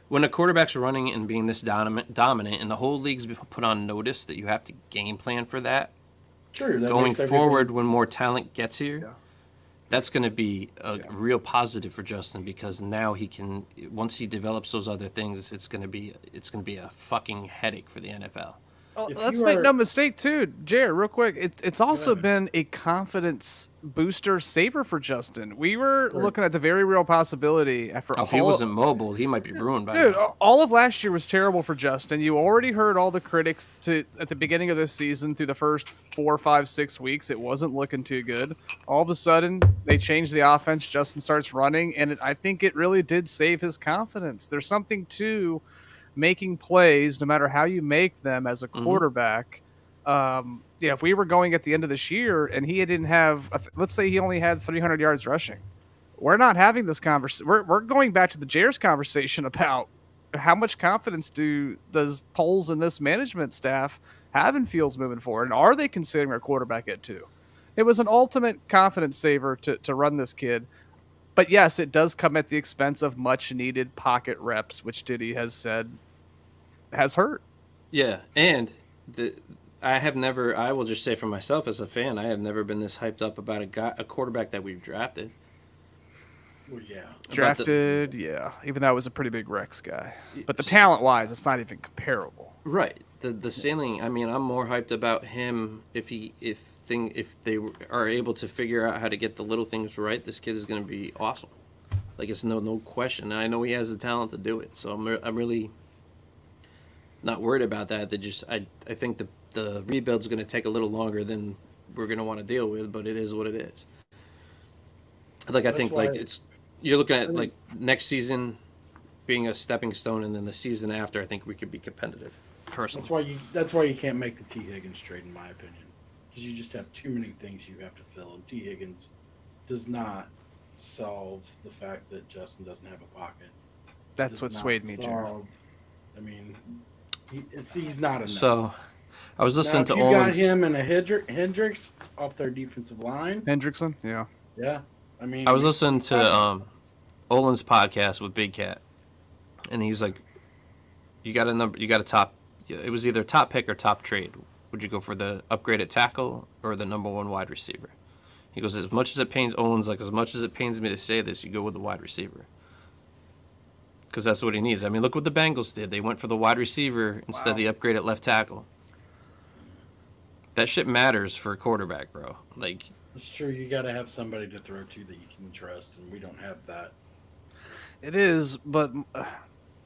when a quarterback's running and being this dominant, and the whole league's been put on notice that you have to game plan for that, Sure. That going makes everything- forward when more talent gets here, Yeah. that's going to be a real positive for Justin, because now he can, once he develops those other things, it's going to be a fucking headache for the NFL. Well, If let's you make are- no mistake, too, Jared, real quick. It's also ahead. been a confidence booster saver for Justin. We were Sure. looking at the very real possibility after If he wasn't mobile, he might be ruined by Dude, now. all of last year was terrible for Justin. You already heard all the critics at the beginning of this season through the first 4, 5, 6 weeks. It wasn't looking too good. All of a sudden, they changed the offense. Justin starts running, and I think it really did save his confidence. There's something to making plays, no matter how you make them as a quarterback. If we were going at the end of this year and he didn't have, let's say he only had 300 yards rushing, we're not having this conversation. We're going back to the Jair's conversation about how much confidence does Poles and this management staff have in Fields moving forward, and are they considering a quarterback at 2? It was an ultimate confidence saver to run this kid. But yes, it does come at the expense of much needed pocket reps, which Diddy has said has hurt. Yeah, and I will just say for myself as a fan, I have never been this hyped up about a quarterback that we've drafted. Well, yeah. Drafted, yeah. Even though it was a pretty big Rex guy. But the talent-wise, it's not even comparable. Right. The ceiling, I mean, I'm more hyped about him if they are able to figure out how to get the little things right. This kid is going to be awesome. Like, it's no question. And I know he has the talent to do it. So I'm really not worried about that. I think the rebuild's going to take a little longer than we're going to want to deal with, but it is what it is. Like, I think, like, you're looking at, like, next season being a stepping stone, and then the season after, I think we could be competitive, personally. That's why you can't make the T. Higgins trade, in my opinion, because you just have too many things you have to fill, and T. Higgins does not solve the fact that Justin doesn't have a pocket. That's Does what not swayed me, Jared. solve- I mean, he's not enough. So, I was now, listening if to you got Olin's. him and a Hendricks off their defensive line, Hendrickson, yeah. yeah. I mean, I was listening to Olin's podcast with Big Cat, and he's like, "You got a top. It was either top pick or top trade. Would you go for the upgraded tackle or the number 1 wide receiver?" He goes, "As much as it pains me to say this, you go with the wide receiver, because that's what he needs. I mean, look what the Bengals did. They went for the wide receiver instead of the upgraded left tackle. That shit matters for a quarterback, bro. Like." It's true. You got to have somebody to throw to that you can trust, and we don't have that. It is, but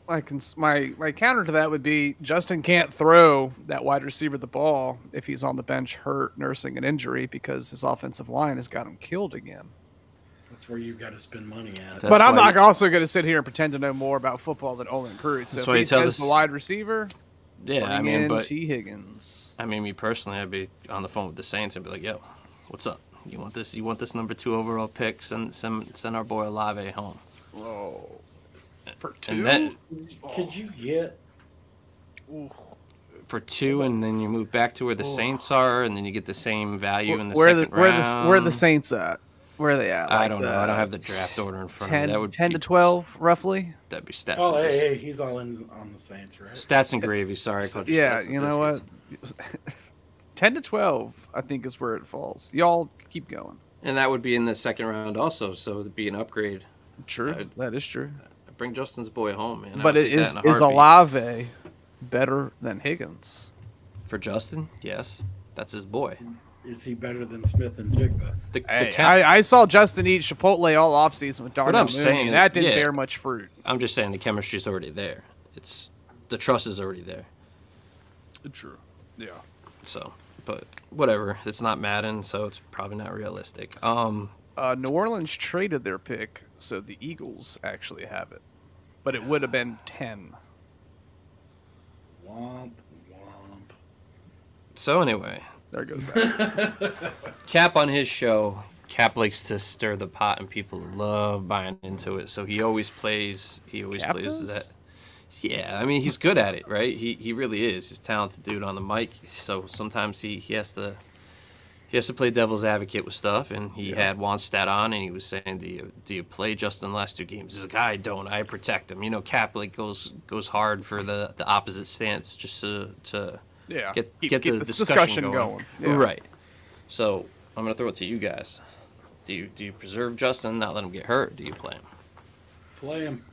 my counter to that would be Justin can't throw that wide receiver the ball if he's on the bench hurt, nursing an injury, because his offensive line has got him killed again. That's where you've got to spend money at. That's But I'm why not also going to sit here and pretend to know more about football than Olin Cruz. So That's if why he you tell says this- the wide receiver, Yeah, I bring mean, in but T. Higgins. I mean, me personally, I'd be on the phone with the Saints and be like, "Yo, what's up? You want this? You want this number 2 overall pick? Send our boy Olave home." Whoa. For And 2? then Could you get? for 2, and then you move back to where the Saints are, and then you get the same value in the where second where round. where the Saints at? Where are they at? I Like don't know. I don't have the draft order in front of me. 10, That would 10 be, to 12, roughly? That'd be stats. Oh, and hey, he's all in on the Saints, right? Stats and gravy. Sorry, Coach. Yeah, Stats and you know what? biscuits. 10 to 12, I think, is where it falls. Y'all keep going. And that would be in the second round also, so it'd be an upgrade True, that is true. Bring Justin's boy home, man. I But would it take that is in a heartbeat. Olave better than Higgins? For Justin? Yes, that's his boy. Is he better than Smith and Jigba? The Hey, cap- I saw Justin eat Chipotle all offseason with Darnell I'm Mooney, saying, and that didn't yeah. bear much fruit. I'm just saying the chemistry's already there. It's the trust is already there. True. Yeah. So, but whatever. It's not Madden, so it's probably not realistic. New Orleans traded their pick, so the Eagles actually have it. But it would have been 10. Womp, womp. So anyway, There goes that. Cap on his show. Cap likes to stir the pot, and people love buying into it. So he always plays. Cap does? That. Yeah, I mean he's good at it, right? He really is. He's a talented dude on the mic. So sometimes he has to play devil's advocate with stuff. And he had Wannstedt on, and he was saying, "Do you play Justin the last 2 games?" He's like, "I don't. I protect him." You know, Cap like goes hard for the opposite stance just to Yeah. get Keep the this discussion going. Yeah. Right. So I'm gonna throw it to you guys. Do you preserve Justin, not let him get hurt? Do you play him? Play him.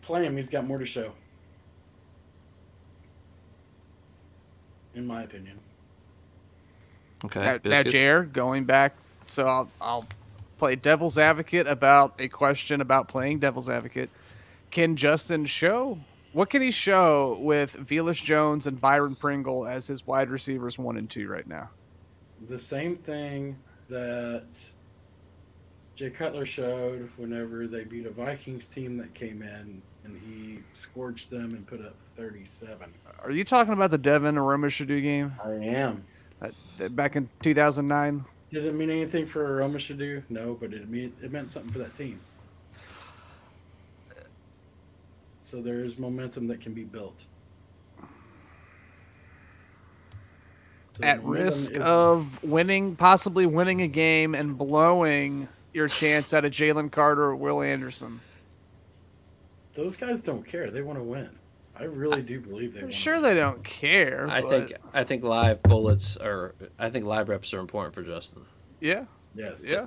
Play him. He's got more to show. In my opinion. Okay. Now, Biscuits? Jared, going back, so I'll play devil's advocate about a question about playing devil's advocate. Can Justin show? What can he show with Velus Jones and Byron Pringle as his wide receivers 1 and 2 right now? The same thing that Jay Cutler showed whenever they beat a Vikings team that came in and he scorched them and put up 37. Are you talking about the Devin Aromashadu game I am. back in 2009? Did it mean anything for Roma Shadu? No, but it meant something for that team. So there is momentum that can be built. So At momentum risk is- of possibly winning a game and blowing your chance at a Jalen Carter or Will Anderson. those guys don't care. They want to win. I really do believe they I'm want sure to they don't care. I but think live reps are important for Justin. yeah, Yes. yeah.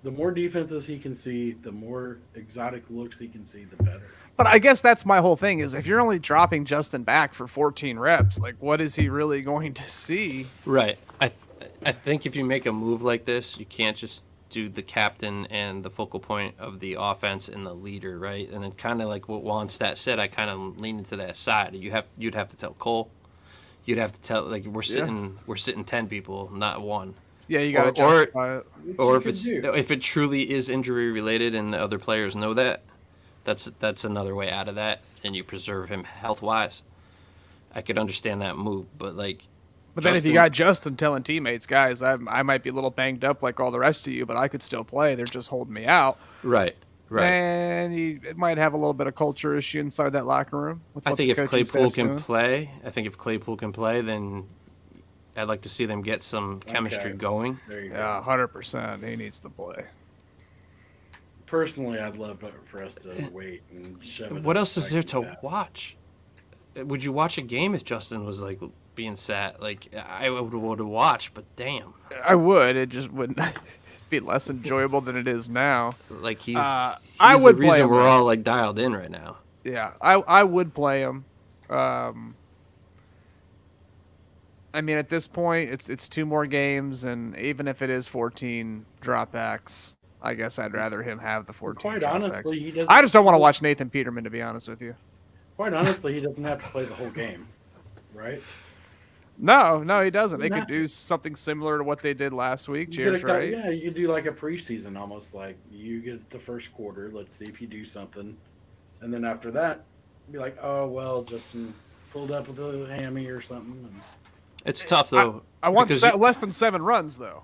The more defenses he can see, the more exotic looks he can see, the better. But I guess that's my whole thing is if you're only dropping Justin back for 14 reps, like what is he really going to see? Right. I think if you make a move like this, you can't just do the captain and the focal point of the offense and the leader, right? And then kind of like what Wannstedt said, I kind of lean into that side. You'd have to tell Cole. You'd have to tell we're sitting 10 people, not 1. Yeah, you got to Or- justify it. Which Or you could do. if it truly is injury related and the other players know that, that's another way out of that, and you preserve him health wise. I could understand that move, but like. But then if you Justin- got Justin telling teammates, guys, I might be a little banged up like all the rest of you, but I could still play. They're just holding me out. right, And it might have a little bit of culture issue inside that locker room. With I what think the if coaching Claypool staff's can doing. play, then I'd like to see them get some chemistry Okay. going. There you go. Yeah, 100%. He needs to play. Personally, I'd love for us to wait and shove it. What up else is there to Vikings ass. watch? Would you watch a game if Justin was like being sat? Like I would have watched, but damn, I would. It just wouldn't be less enjoyable than it is now. like he's I the would play reason him, we're though. all like dialed in right now. Yeah, I would play him. I mean, at this point, it's 2 more games, and even if it is 14 dropbacks, I guess I'd rather him have the 14. Quite dropbacks. honestly, he doesn't. I just don't want to watch Nathan Peterman, to be honest with you. Quite honestly, he doesn't have to play the whole game, right? No, he doesn't. They Not could do something similar to what they did last week. You Cheers, could have right? yeah, you could do like a preseason, almost like you get the first quarter. Let's see if you do something, and then after that, be like, oh well, Justin pulled up with a hammy or something. And It's tough though. I want because less than 7 runs, though.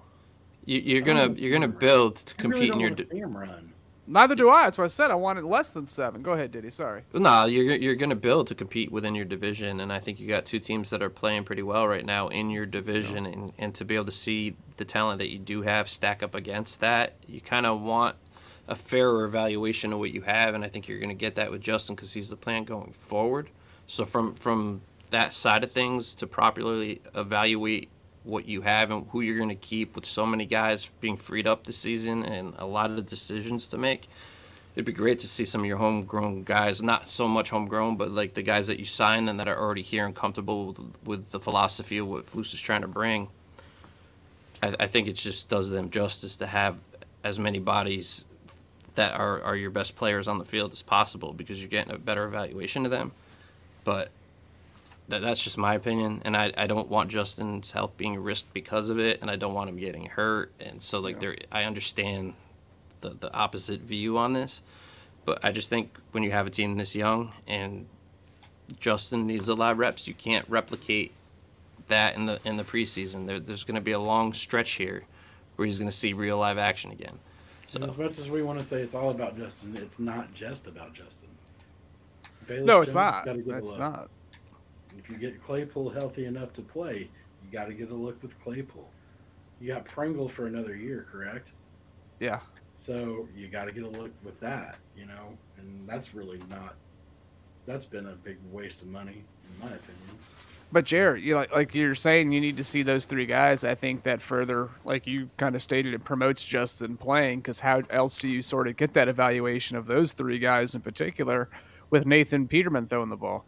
you're gonna build to I really compete don't in your. want to see him run. Neither do I. That's what I said. I wanted less than 7. Go ahead, Diddy. Sorry. No, you're gonna build to compete within your division, and I think you got 2 teams that are playing pretty well right now in your division, and to be able to see the talent that you do have stack up against that, you kind of want a fairer evaluation of what you have, and I think you're gonna get that with Justin because he's the plan going forward. So from that side of things, to properly evaluate what you have and who you're going to keep with so many guys being freed up this season and a lot of decisions to make. It'd be great to see some of your homegrown guys, not so much homegrown, but like the guys that you sign and that are already here and comfortable with the philosophy of what Flus is trying to bring. I think it just does them justice to have as many bodies that are your best players on the field as possible because you're getting a better evaluation of them. But that's just my opinion, and I don't want Justin's health being risked because of it, and I don't want him getting hurt. And so, like, I understand the opposite view on this, but I just think when you have a team this young and Justin needs a lot of reps, you can't replicate that in the preseason. There's going to be a long stretch here where he's going to see real live action again. So And as much as we want to say it's all about Justin, it's not just about Justin. Bayless No, it's Jones not. gotta get a It's look. not. If you get Claypool healthy enough to play, you got to get a look with Claypool. You got Pringle for another year, correct? Yeah. So you got to get a look with that, and that's really not. That's been a big waste of money, in my opinion. But Jared, like you're saying, you need to see those three guys. I think that further, like you kind of stated, it promotes Justin playing because how else do you sort of get that evaluation of those three guys in particular with Nathan Peterman throwing the ball?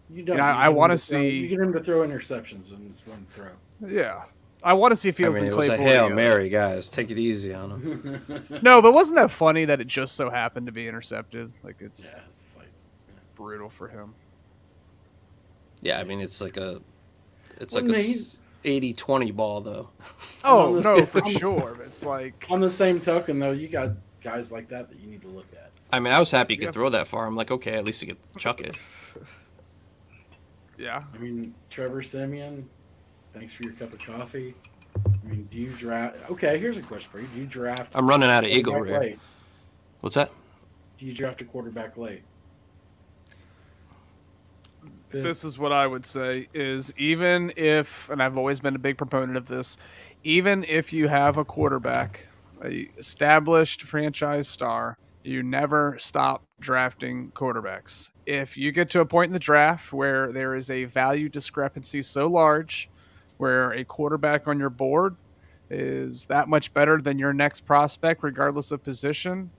You don't. I want to You see. get him to throw interceptions and just run throw. Yeah, I want to see I Fields mean, and it was Claypool. a Hail together. Mary, guys. Take it easy on him. No, but wasn't that funny that it just so happened to be intercepted? Like it's Yeah, it's like brutal for him. Yeah, I mean, it's like a Well, Nate- 80-20 ball, though. Oh on the- no, for on- sure. But it's like on the same token, though, you got guys like that you need to look at. I mean, I was happy he Yeah. could throw that far. I'm like, okay, at least he could chuck it. yeah. I mean, Trevor Simeon, thanks for your cup of coffee. I mean, do you draft? Okay, here's a question for you: do you draft? I'm running out of Eagle quarterback here. late? What's that? Do you draft a quarterback late? Fifth. This is what I would say is even if, and I've always been a big proponent of this, even if you have a quarterback, a established franchise star, you never stop drafting quarterbacks. If you get to a point in the draft where there is a value discrepancy so large where a quarterback on your board is that much better than your next prospect, regardless of position,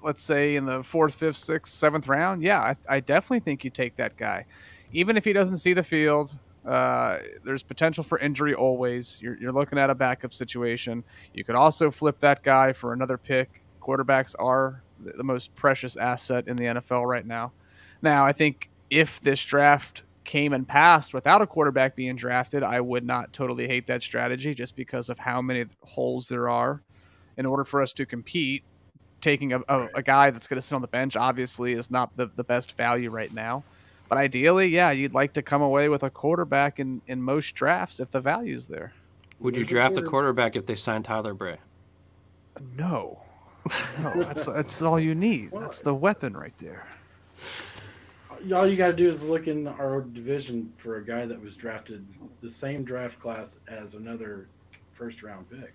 let's say in the 4th, 5th, 6th, 7th round, yeah, I definitely think you take that guy. Even if he doesn't see the field, there's potential for injury always. You're looking at a backup situation. You could also flip that guy for another pick. Quarterbacks are the most precious asset in the NFL right now. Now, I think if this draft came and passed without a quarterback being drafted, I would not totally hate that strategy just because of how many holes there are. In order for us to compete, taking a guy that's going to sit on the bench obviously is not the best value right now. But ideally, yeah, you'd like to come away with a quarterback in most drafts if the value's there. Would you There's a draft a quarter- quarterback if they signed Tyler Bray? No. No, that's all you need. That's the weapon right there. All you got to do is look in our division for a guy that was drafted the same draft class as another first-round pick.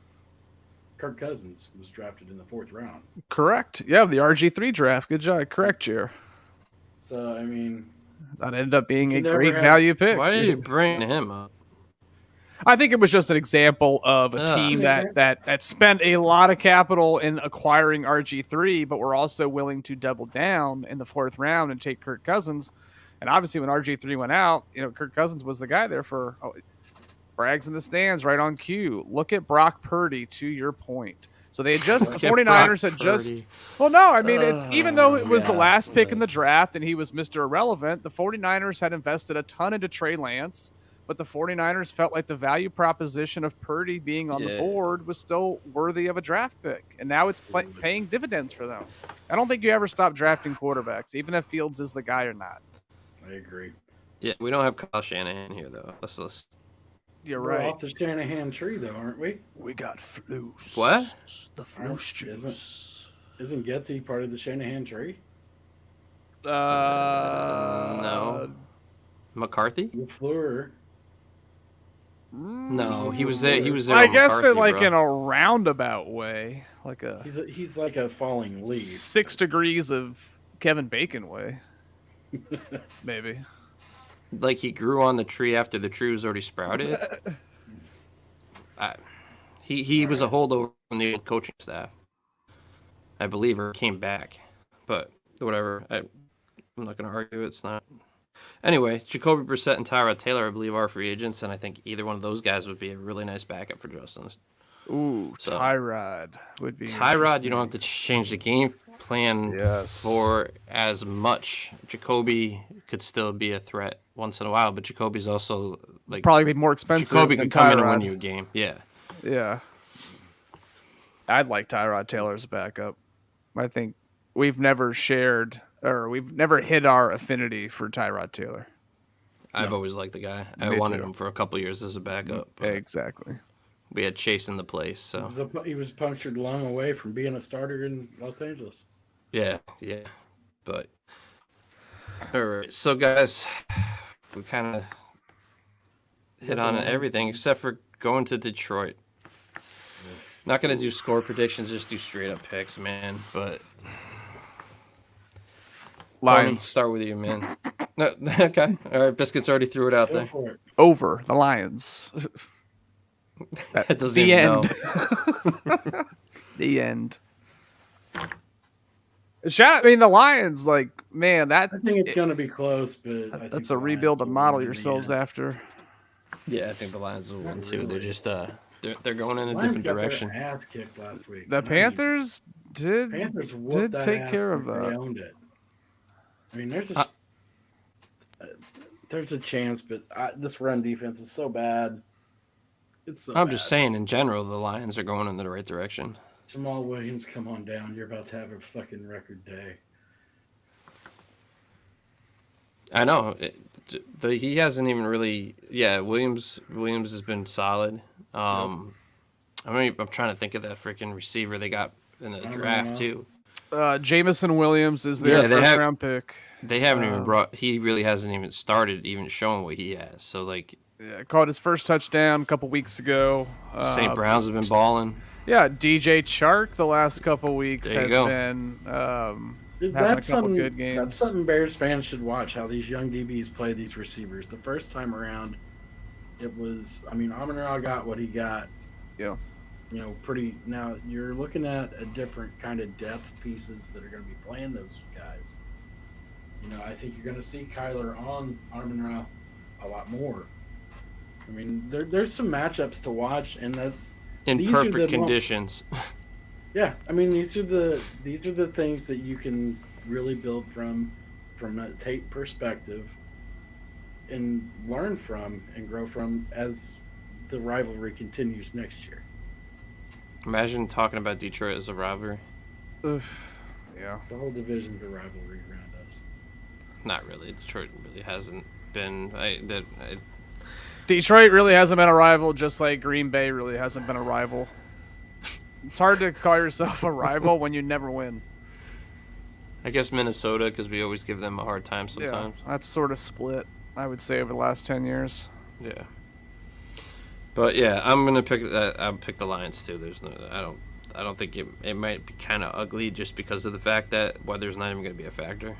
Kirk Cousins was drafted in the 4th round. Correct. Yeah, the RG3 draft. Good job. Correct, Jer. So, I mean, That ended up being You a never great had- value pick. Why did you bring him up? I think it was just an example of a Ugh. team that spent a lot of capital in acquiring RG3, but were also willing to double down in the 4th round and take Kirk Cousins. And obviously, when RG3 went out, Kirk Cousins was the guy there for brags in the stands, right on cue. Look at Brock Purdy, to your point. So they had just the Look at 49ers Brock had just. Purdy. Well, no, I mean it's even though it was the yeah, last pick in right. the draft and he was Mr. Irrelevant, the 49ers had invested a ton into Trey Lance. But the 49ers felt like the value proposition of Purdy being on the Yeah. board was still worthy of a draft pick. And now it's paying dividends for them. I don't think you ever stop drafting quarterbacks, even if Fields is the guy or not. I agree. Yeah, we don't have Kyle Shanahan here, though. Let's You're We're right. off the Shanahan tree, though, aren't we? We got Flus. What? The Aren't- Flus juice. Isn't Getsy part of the Shanahan tree? No. McCarthy? LaFleur. No, he was there. He was there. I with guess in McCarthy, bro. in a roundabout way, like a He's like a falling leaf. 6 degrees of Kevin Bacon way, maybe. like he grew on the tree after the tree was already sprouted. He was a holdover from the old coaching staff, I believe, or came back. But whatever, I'm not going to argue. It's not. Anyway, Jacoby Brissett and Tyrod Taylor, I believe, are free agents, and I think either one of those guys would be a really nice backup for Justin. Ooh, So- Tyrod would be Tyrod, you don't have to change the game plan Yes. for as much. Jacoby could still be a threat once in a while, but Jacoby's also like probably be more expensive. Jacoby than can come in and Tyrod. win you a game. Yeah. Yeah. I'd like Tyrod Taylor as a backup. I think we've never shared or we've never hit our affinity for Tyrod Taylor. I've always liked the guy. I Me wanted too. him for a couple years as a backup. But Exactly. we had Chase in the place, so He was punctured long away from being a starter in Los Angeles. yeah. But all right, so guys, we kind of hit on everything except for going to Detroit. Not gonna do score predictions, just do straight up picks, man. But Coleman, Lions start with you, man. No, okay, all right. Biscuits already threw it out Go there. for it. over the Lions. It doesn't The even end. know. The end. I mean, the Lions, like, man, I think it's going to be close, but I think that's the a Lions rebuild to will model win in the yourselves end. after. Yeah, I think the Lions will win Not too. They're really. just they're going in a Lions different got direction. their ass kicked last week. The I mean, Panthers did Panthers whooped that take ass care of and They that. owned it. I mean, there's a chance, but this run defense is so bad. It's so I'm bad. just saying, in general, the Lions are going in the right direction. Jamal Williams, come on down. You're about to have a fucking record day. I know. He hasn't even really. Yeah, Williams has been solid. I mean, I'm trying to think of that freaking receiver they got in the don't draft know. too. Jamison Williams is their Yeah, they first have- round pick. They haven't even brought. He really hasn't even started even showing what he has. So like, Yeah, caught his first touchdown a couple weeks ago. St. Brown's have been balling. Yeah, DJ Chark the last couple weeks There you has go. been Dude, having a that's couple something. good games. That's something Bears fans should watch. How these young DBs play these receivers. The first time around, it was. I mean, Amon-Ra got what he got. Yeah. You know, pretty. Now you're looking at a different kind of depth pieces that are going to be playing those guys. You know, I think you're going to see Kyler on Amon-Ra a lot more. I mean, there's some matchups to watch, and that. In These are the perfect mo- conditions. Yeah, I mean these are the things that you can really build from a tape perspective and learn from and grow from as the rivalry continues next year. Imagine talking about Detroit as a rivalry. Yeah. The whole division's a rivalry around us. Not really. Detroit really hasn't been. Detroit really hasn't been a rival, just like Green Bay really hasn't been a rival. It's hard to call yourself a rival when you never win. I guess Minnesota, because we always give them a hard time sometimes. Yeah, that's sort of split, I would say, over the last 10 years. Yeah. But yeah, I'm gonna pick that. I'll pick the Lions too. There's no. I don't think it might be kind of ugly just because of the fact that weather's not even gonna be a factor.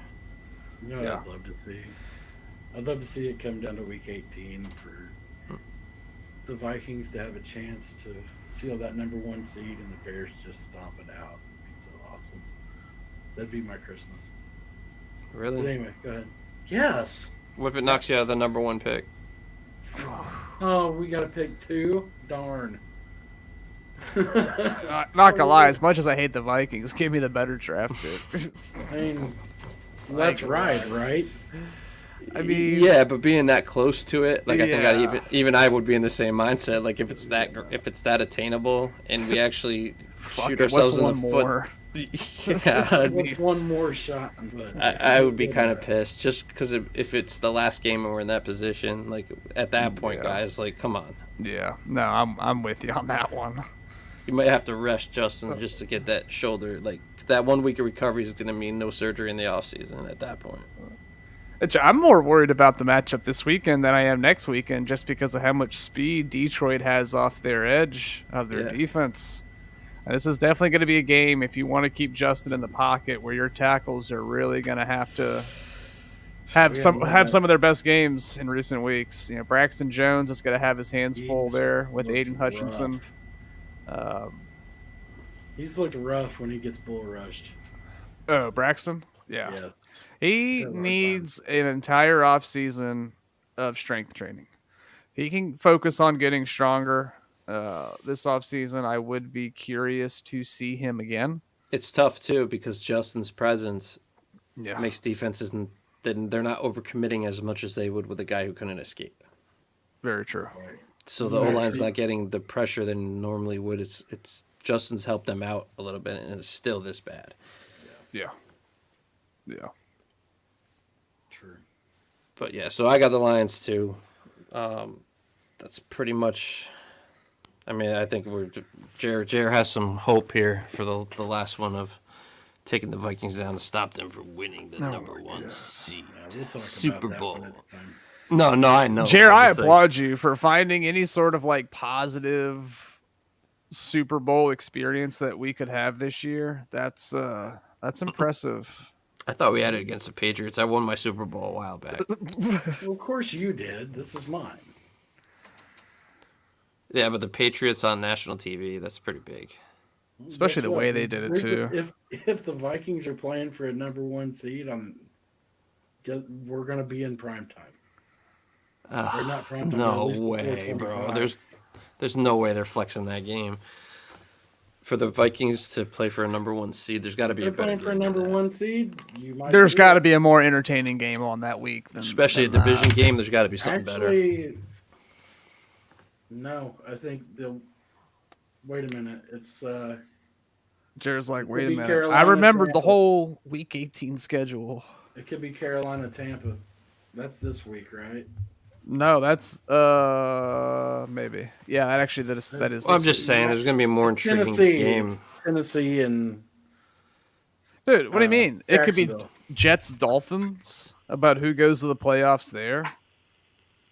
You know what Yeah. I'd love to see? I'd love to see it come down to week 18 for the Vikings to have a chance to seal that number 1 seed and the Bears just stomp it out. It'd be so awesome. That'd be my Christmas. But Really? anyway, go ahead. Yes. What if it knocks you out of the number 1 pick? Oh, we got to pick 2? Darn. Not gonna lie, as much as I hate the Vikings, give me the better draft pick. I mean, let's ride, right? I mean, Yeah, but being that close to it, like I think Yeah. even I would be in the same mindset. Like if it's that attainable, and we actually fuck shoot it, what's ourselves in one the more? foot. Yeah, I'd be- What's one more shot? But I would be kind of pissed just because if it's the last game and we're in that position. Like at that point, Yeah. guys, like come on, Yeah, no, I'm with you on that one. you might have to rest Justin just to get that shoulder. Like that 1 week of recovery is going to mean no surgery in the off season. At that point, I'm more worried about the matchup this weekend than I am next weekend, just because of how much speed Detroit has off their edge of their Yeah. defense. And this is definitely going to be a game if you want to keep Justin in the pocket, where your tackles are really going to have to have We some gotta have look some of their best games in recent weeks. You know, Braxton Jones is going to have his hands full He's there with looked Aiden Hutchinson. rough. He's looked rough when he gets bull rushed. Oh, Braxton, yeah, Yes. he He's had a hard time. needs an entire off season of strength training. If he can focus on getting stronger this off season, I would be curious to see him again. It's tough too because Justin's presence Yeah, makes defenses then they're not overcommitting as much as they would with a guy who couldn't escape. very true. Right. So the O line's not getting the pressure they normally would. It's Justin's helped them out a little bit, and it's still this bad. Yeah, yeah. True. But yeah, so I got the Lions too. That's pretty much. I mean, I think Jared has some hope here for the last one of taking the Vikings down to stop them from winning the number one seed, Yeah, we'll talk Super about that Bowl. when it's time. No, I know. Jared, I I'm just like- applaud you for finding any sort of like positive Super Bowl experience that we could have this year. That's impressive. I thought we had it against the Patriots. I won my Super Bowl a while back. Well, of course you did. This is mine. Yeah, but the Patriots on national TV, that's pretty big. Especially Guess the what? way they did it, too. If the Vikings are playing for a number one seed, we're gonna be in prime time. Or not prime time. but at No least way, bro. 4:25. There's no way they're flexing that game. For the Vikings to play for a number one seed, there's got to be They're a better playing for a game than number that. one seed. You might There's see got to it. be a more entertaining game on that week than Especially a than division that. game, there's got to be something better. Actually, no. I think they'll. Wait a minute. It's Jared's like, It wait a could be minute. Carolina, I remembered the Tampa. whole Week 18 schedule. it could be Carolina, Tampa. That's this week, right? No, that's maybe. Yeah, that actually that is Well, I'm this just week. saying, there's going to be a more It's intriguing Tennessee. game. It's Tennessee and Dude, what do you mean? It could be Jacksonville. Jets Dolphins about who goes to the playoffs there.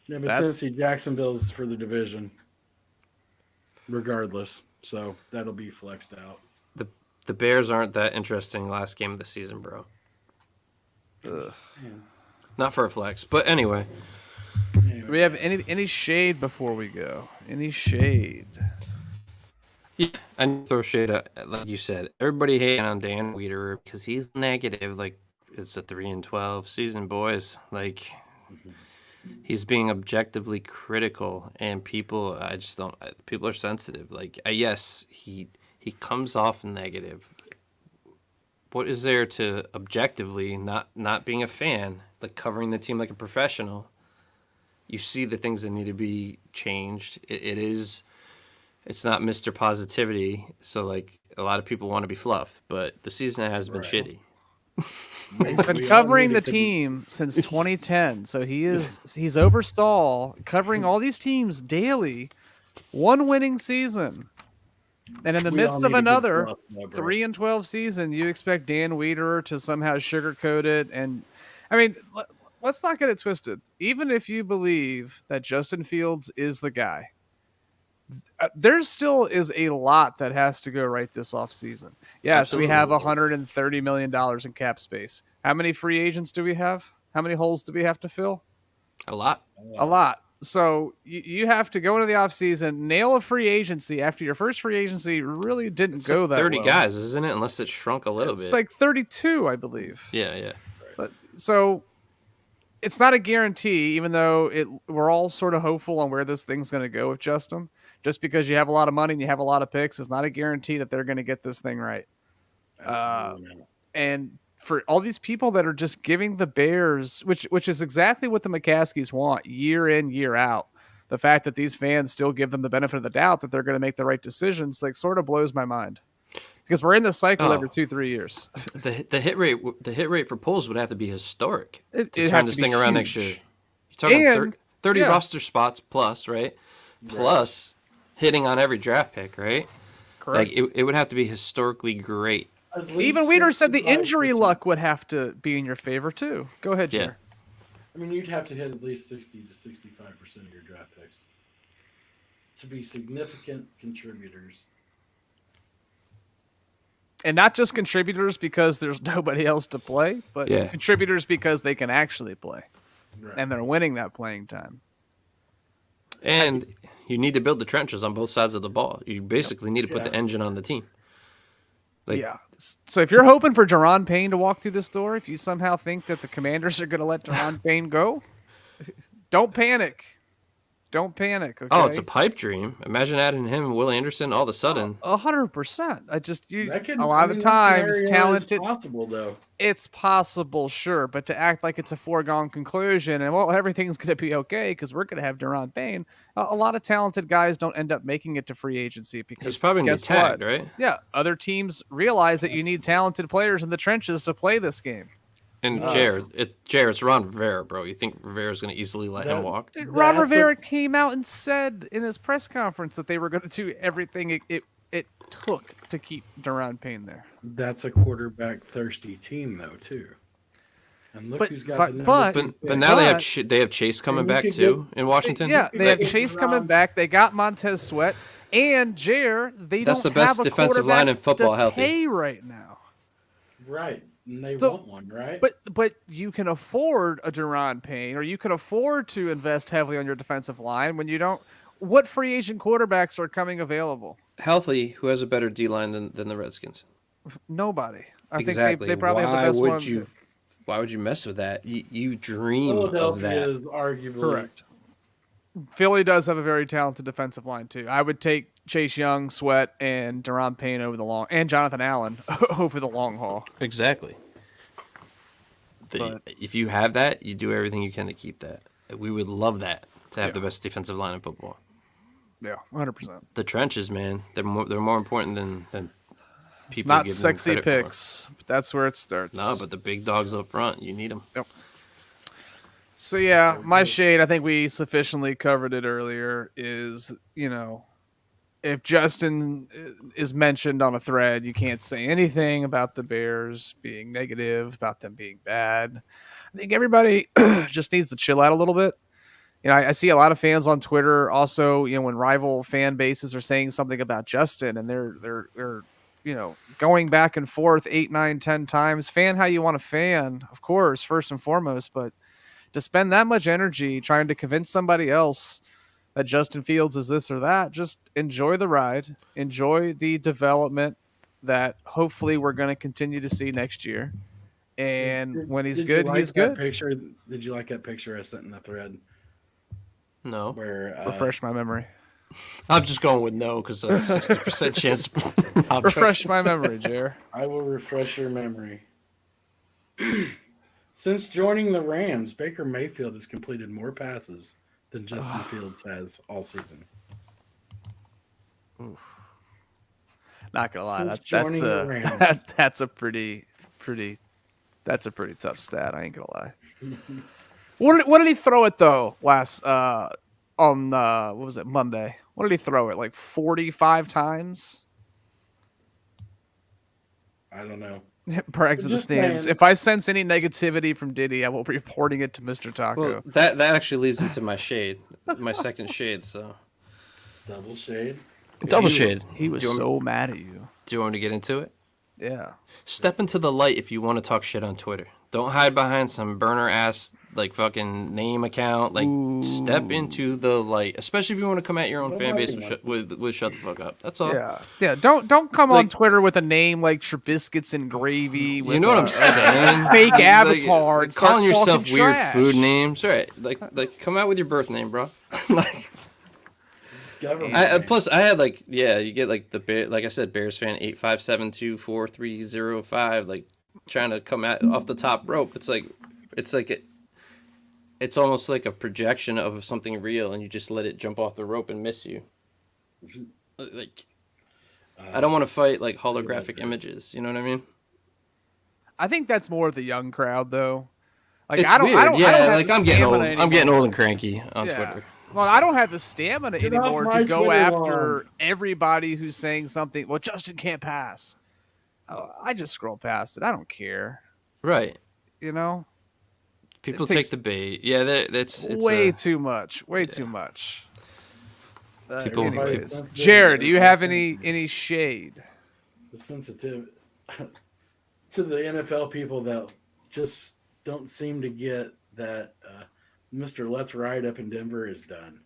Yeah, but That- Tennessee, Jacksonville's for the division, regardless. So that'll be flexed out. The Bears aren't that interesting last game of the season, bro. Ugh. Not for a flex. But anyway, Do we have any shade before we go? Any shade? yeah, I need to throw shade at, like you said. Everybody hating on Dan Wiederer because he's negative. Like, it's a 3-12 season, boys. Like, he's being objectively critical, and people, I just don't. People are sensitive. Like, yes, he comes off negative. What is there to objectively not being a fan, like covering the team like a professional? You see the things that need to be changed. It's not Mr. Positivity. So like a lot of people want to be fluffed, but the season has been Right. shitty. He's been covering the team since 2010, so he's over Saul covering all these teams daily. One winning season. And in the midst of another 3-12 season, you expect Dan Wiederer to somehow sugarcoat it. And I mean, let's not get it twisted. Even if you believe that Justin Fields is the guy, there still is a lot that has to go right this offseason. Yes, we have $130 million in cap space. How many free agents do we have? How many holes do we have to fill? A lot. A lot. So you have to go into the offseason, nail a free agency after your first free agency really didn't It's go like that 30 well. guys, isn't it? Unless it shrunk a little It's bit. like 32, I believe. Yeah. So it's not a guarantee, even though we're all sort of hopeful on where this thing's going to go with Justin. Just because you have a lot of money and you have a lot of picks is not a guarantee that they're going to get this thing right. Absolutely not. And for all these people that are just giving the Bears, which is exactly what the McCaskies want year in, year out, the fact that these fans still give them the benefit of the doubt that they're going to make the right decisions, like sort of blows my mind. Because we're in this cycle every 2-3 years. The hit rate for polls would have to be historic to It'd turn have this to be thing around next huge. year. You're talking And, 30 yeah. roster spots plus, right? Plus hitting on every draft pick, right? Correct. Like it would have to be historically great. At Even least Weeder said the injury 65%. luck would have to be in your favor too. Go ahead, Yeah. Jer. I mean, you'd have to hit at least 60 to 65% of your draft picks to be significant contributors. And not just contributors because there's nobody else to play, but Yeah. contributors because they can actually play Right. and they're winning that playing time. And you need to build the trenches on both sides of the ball. You basically need to put the Yeah. engine on the team. Like, Yeah. So if you're hoping for Deron Payne to walk through this door, if you somehow think that the Commanders are going to let Deron Payne go, don't panic. Don't panic. Okay? oh, it's a pipe dream. Imagine adding him and Will Anderson all of a sudden. 100%. That could, a lot of that times scenario is talented. possible though. It's possible, sure, but to act like it's a foregone conclusion and well, everything's going to be okay because we're going to have Deron Payne. A lot of talented guys don't end up making it to free agency because He's probably going to guess be tagged, what? right? Yeah, other teams realize that you need talented players in the trenches to play this game. And it's Ron Rivera, bro. You think Rivera's going to easily let him That- walk? Dude, Ron That's Rivera came out and said in his press conference that they were going to do everything it took to keep Deron Payne there. That's a quarterback thirsty team though too. And look But- who's got but- the number but- two But pick. now they have But- they have Chase coming And we back could too get- in Washington. Yeah, they have Like- Chase coming back. They got Montez Sweat and Jair. They That's don't the best have a defensive line in quarterback football to healthy. pay right now. Right. And they So- want one, right? But you can afford a Deron Payne, or you can afford to invest heavily on your defensive line when you don't. What free agent quarterbacks are coming available? Healthy, who has a better D line than the Redskins? Nobody. I Exactly. think they probably have the best one. Why would you mess with that? You dream of Philadelphia that. is arguably Correct. Philly does have a very talented defensive line too. I would take Chase Young, Sweat, and Deron Payne and Jonathan Allen over the long haul. Exactly. But- If you have that, you do everything you can to keep that. We would love that to have the best defensive line in football. Yeah, 100%. The trenches, man, they're more important than people Not give them sexy credit for. picks, but that's where it starts. No, but the big dogs up front, you need them. So yeah, my shade, I think we sufficiently covered it earlier, is, if Justin is mentioned on a thread, you can't say anything about the Bears being negative, about them being bad. I think everybody just needs to chill out a little bit. I see a lot of fans on Twitter also, when rival fan bases are saying something about Justin and they're going back and forth 8, 9, 10 times. Fan how you want to fan, of course, first and foremost, but to spend that much energy trying to convince somebody else that Justin Fields is this or that, just enjoy the ride, enjoy the development that hopefully we're going to continue to see next year. And when he's Did you good, like he's that good. Picture? Did you like that picture I sent in the thread No, where Refresh my memory. I'm just going with no because 60% chance. Refresh my memory, Jer. I will refresh your memory. Since joining the Rams, Baker Mayfield has completed more passes than Justin Fields has all season. Not gonna lie, Since that's joining the Rams. that's a pretty that's a pretty tough stat. I ain't gonna lie. What did he throw it though last on what was it, Monday? What did he throw it, like 45 times? I don't know. Brags in the Just stands. saying. If I sense any negativity from Diddy, I will be reporting it to Mr. Taco. Well, that actually leads into my shade, my second shade. So Double shade. double He shade. was- He was Do you want so mad at you. Do you want me to get into it? Yeah. Step into the light if you want to talk shit on Twitter. Don't hide behind some burner ass like fucking name account. Like step into the light, especially if you want to come at your own fan base with shut the fuck up. That's all. Yeah. Don't come on Like- Twitter with a name like Trubiscuits and Gravy. With You know what I'm saying? fake Like, avatar and start calling yourself talking weird trash. food names, right? Like come out with your birth name, bro. Like, Government. plus I had you get like the bear, like I said, Bears fan 857243005, like trying to come at off the top rope. It's almost like a projection of something real, and you just let it jump off the rope and miss you. Like I don't want to fight like holographic images. You know what I mean? I think that's more the young crowd though. Like It's I don't, weird. I don't, I Yeah, don't have like the I'm getting old. stamina I'm getting anymore. old and cranky on Yeah. Twitter. Well, I don't have the stamina Get off anymore my to go Twitter after lawn. everybody who's saying something. Well, Justin can't pass. I just scroll past it. I don't care. Right. You know, People takes take the bait. Yeah, it's way too much. Way too much. People- Anyways, Everybody's Jared, do you have any shade? The sensitive. to the NFL people that just don't seem to get that Mr. Let's Ride up in Denver is done.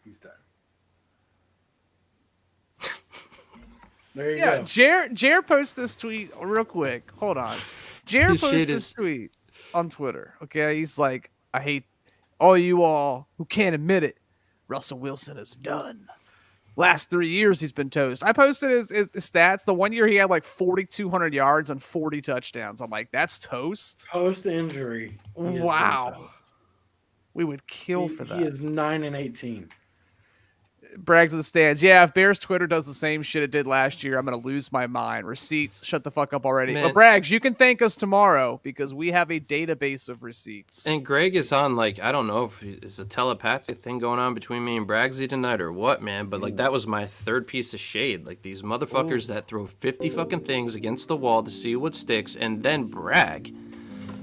He's done. There you Yeah, go. Jer posted this tweet real quick. Hold on. Jer This shit posted this is- tweet on Twitter. Okay, he's like, I hate all you all who can't admit it. Russell Wilson is done. Last 3 years he's been toast. I posted his stats. The 1 year he had like 4,200 yards and 40 touchdowns. I'm like, that's toast. Post injury. Wow. We would kill for that. He is 9-18. Brags in the stands. Yeah, if Bears Twitter does the same shit it did last year, I'm gonna lose my mind. Receipts, shut the fuck up already. Man. But Brags, you can thank us tomorrow because we have a database of receipts. And Greg is on, like, I don't know if it's a telepathic thing going on between me and Bragsy tonight or what, man, but, like, that was my third piece of shade. Like, these motherfuckers that throw 50 fucking things against the wall to see what sticks and then brag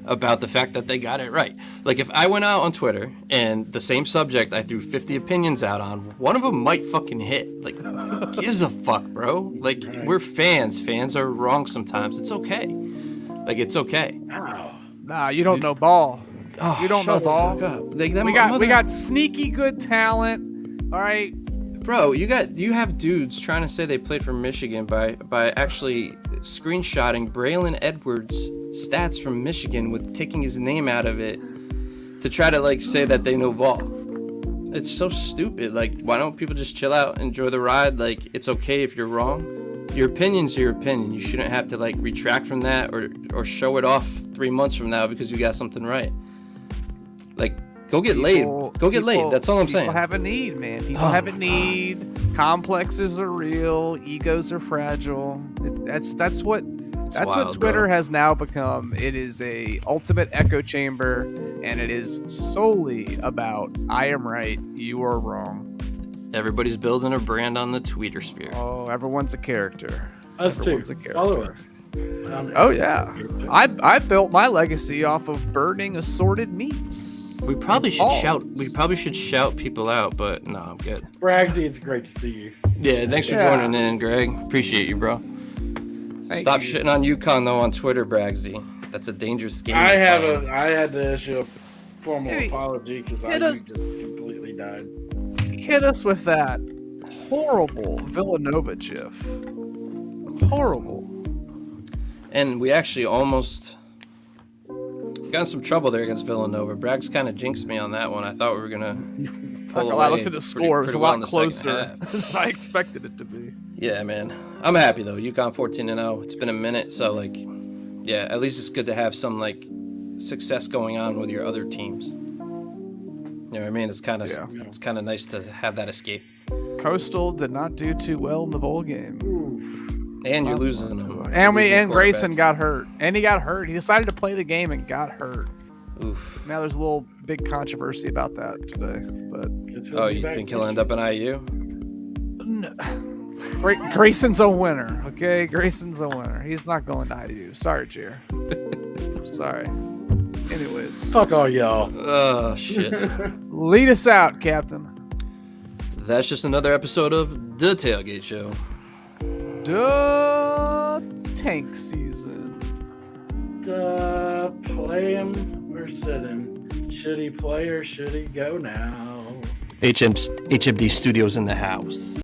about the fact that they got it right. Like, if I went out on Twitter and the same subject I threw 50 opinions out on, one of them might fucking hit. Like, who gives a fuck, bro? Like, we're fans. Fans are wrong sometimes. It's okay. Like, it's okay. Ow. Nah, you don't know ball. Oh, You don't know shut the ball. fuck up. Like, that We mother- got sneaky good talent. All right. Bro, you have dudes trying to say they played for Michigan by actually screenshotting Braylon Edwards' stats from Michigan with taking his name out of it to try to like say that they know ball. It's so stupid. Like, why don't people just chill out, enjoy the ride? Like, it's okay if you're wrong. Your opinion's your opinion. You shouldn't have to like retract from that or show it off 3 months from now because you got something right. Like, go get laid. Go get laid. That's all I'm saying. People have a need, man. People Oh have a my need. Complexes are real. Egos are fragile. That's what wild, Twitter bro. has now become. It is a ultimate echo chamber, and it is solely about I am right, you are wrong. Everybody's building a brand on the Twitter sphere. Oh, everyone's a character. Us too. Everyone's a character. Follow us. Oh yeah, I built my legacy off of burning assorted meats. We probably should Balls. shout. We probably should shout people out, but no, I'm good. Bragsy, it's great to see you. Yeah, thanks for Yeah. joining in, Greg. Appreciate you, bro. Thank Stop you. shitting on UConn though on Twitter, Bragsy. That's a dangerous game. I to play. had to issue a formal Hey, apology because I hit us. just completely died. Hit us with that horrible Villanova gif. Horrible. And we actually almost got in some trouble there against Villanova. Braggs kind of jinxed me on that one. I thought we were gonna pull I away looked at the pretty- score. It was a pretty well lot in the second closer half. than I expected it to be. Yeah, man. I'm happy though. UConn 14-0. It's been a minute, so like, yeah, at least it's good to have some like success going on with your other teams. You know what I mean? It's kind of Yeah. it's kind of nice to have that escape. Coastal did not do too well in the bowl game. And you're losing them. And Grayson got hurt. And he got hurt. He decided to play the game and got hurt. Oof. Now there's a little big controversy about that today. But Guess Oh, be you back think he'll this end up in IU? Grayson's a winner, okay? Grayson's a winner. He's not going to IU. Sorry, Jer. Sorry. Anyways, Fuck all y'all. Oh shit. lead us out, Captain. That's just another episode of The Tailgate Show. Duh, tank season. Play him or sit him. Should he play or should he go now? HMD Studios in the house.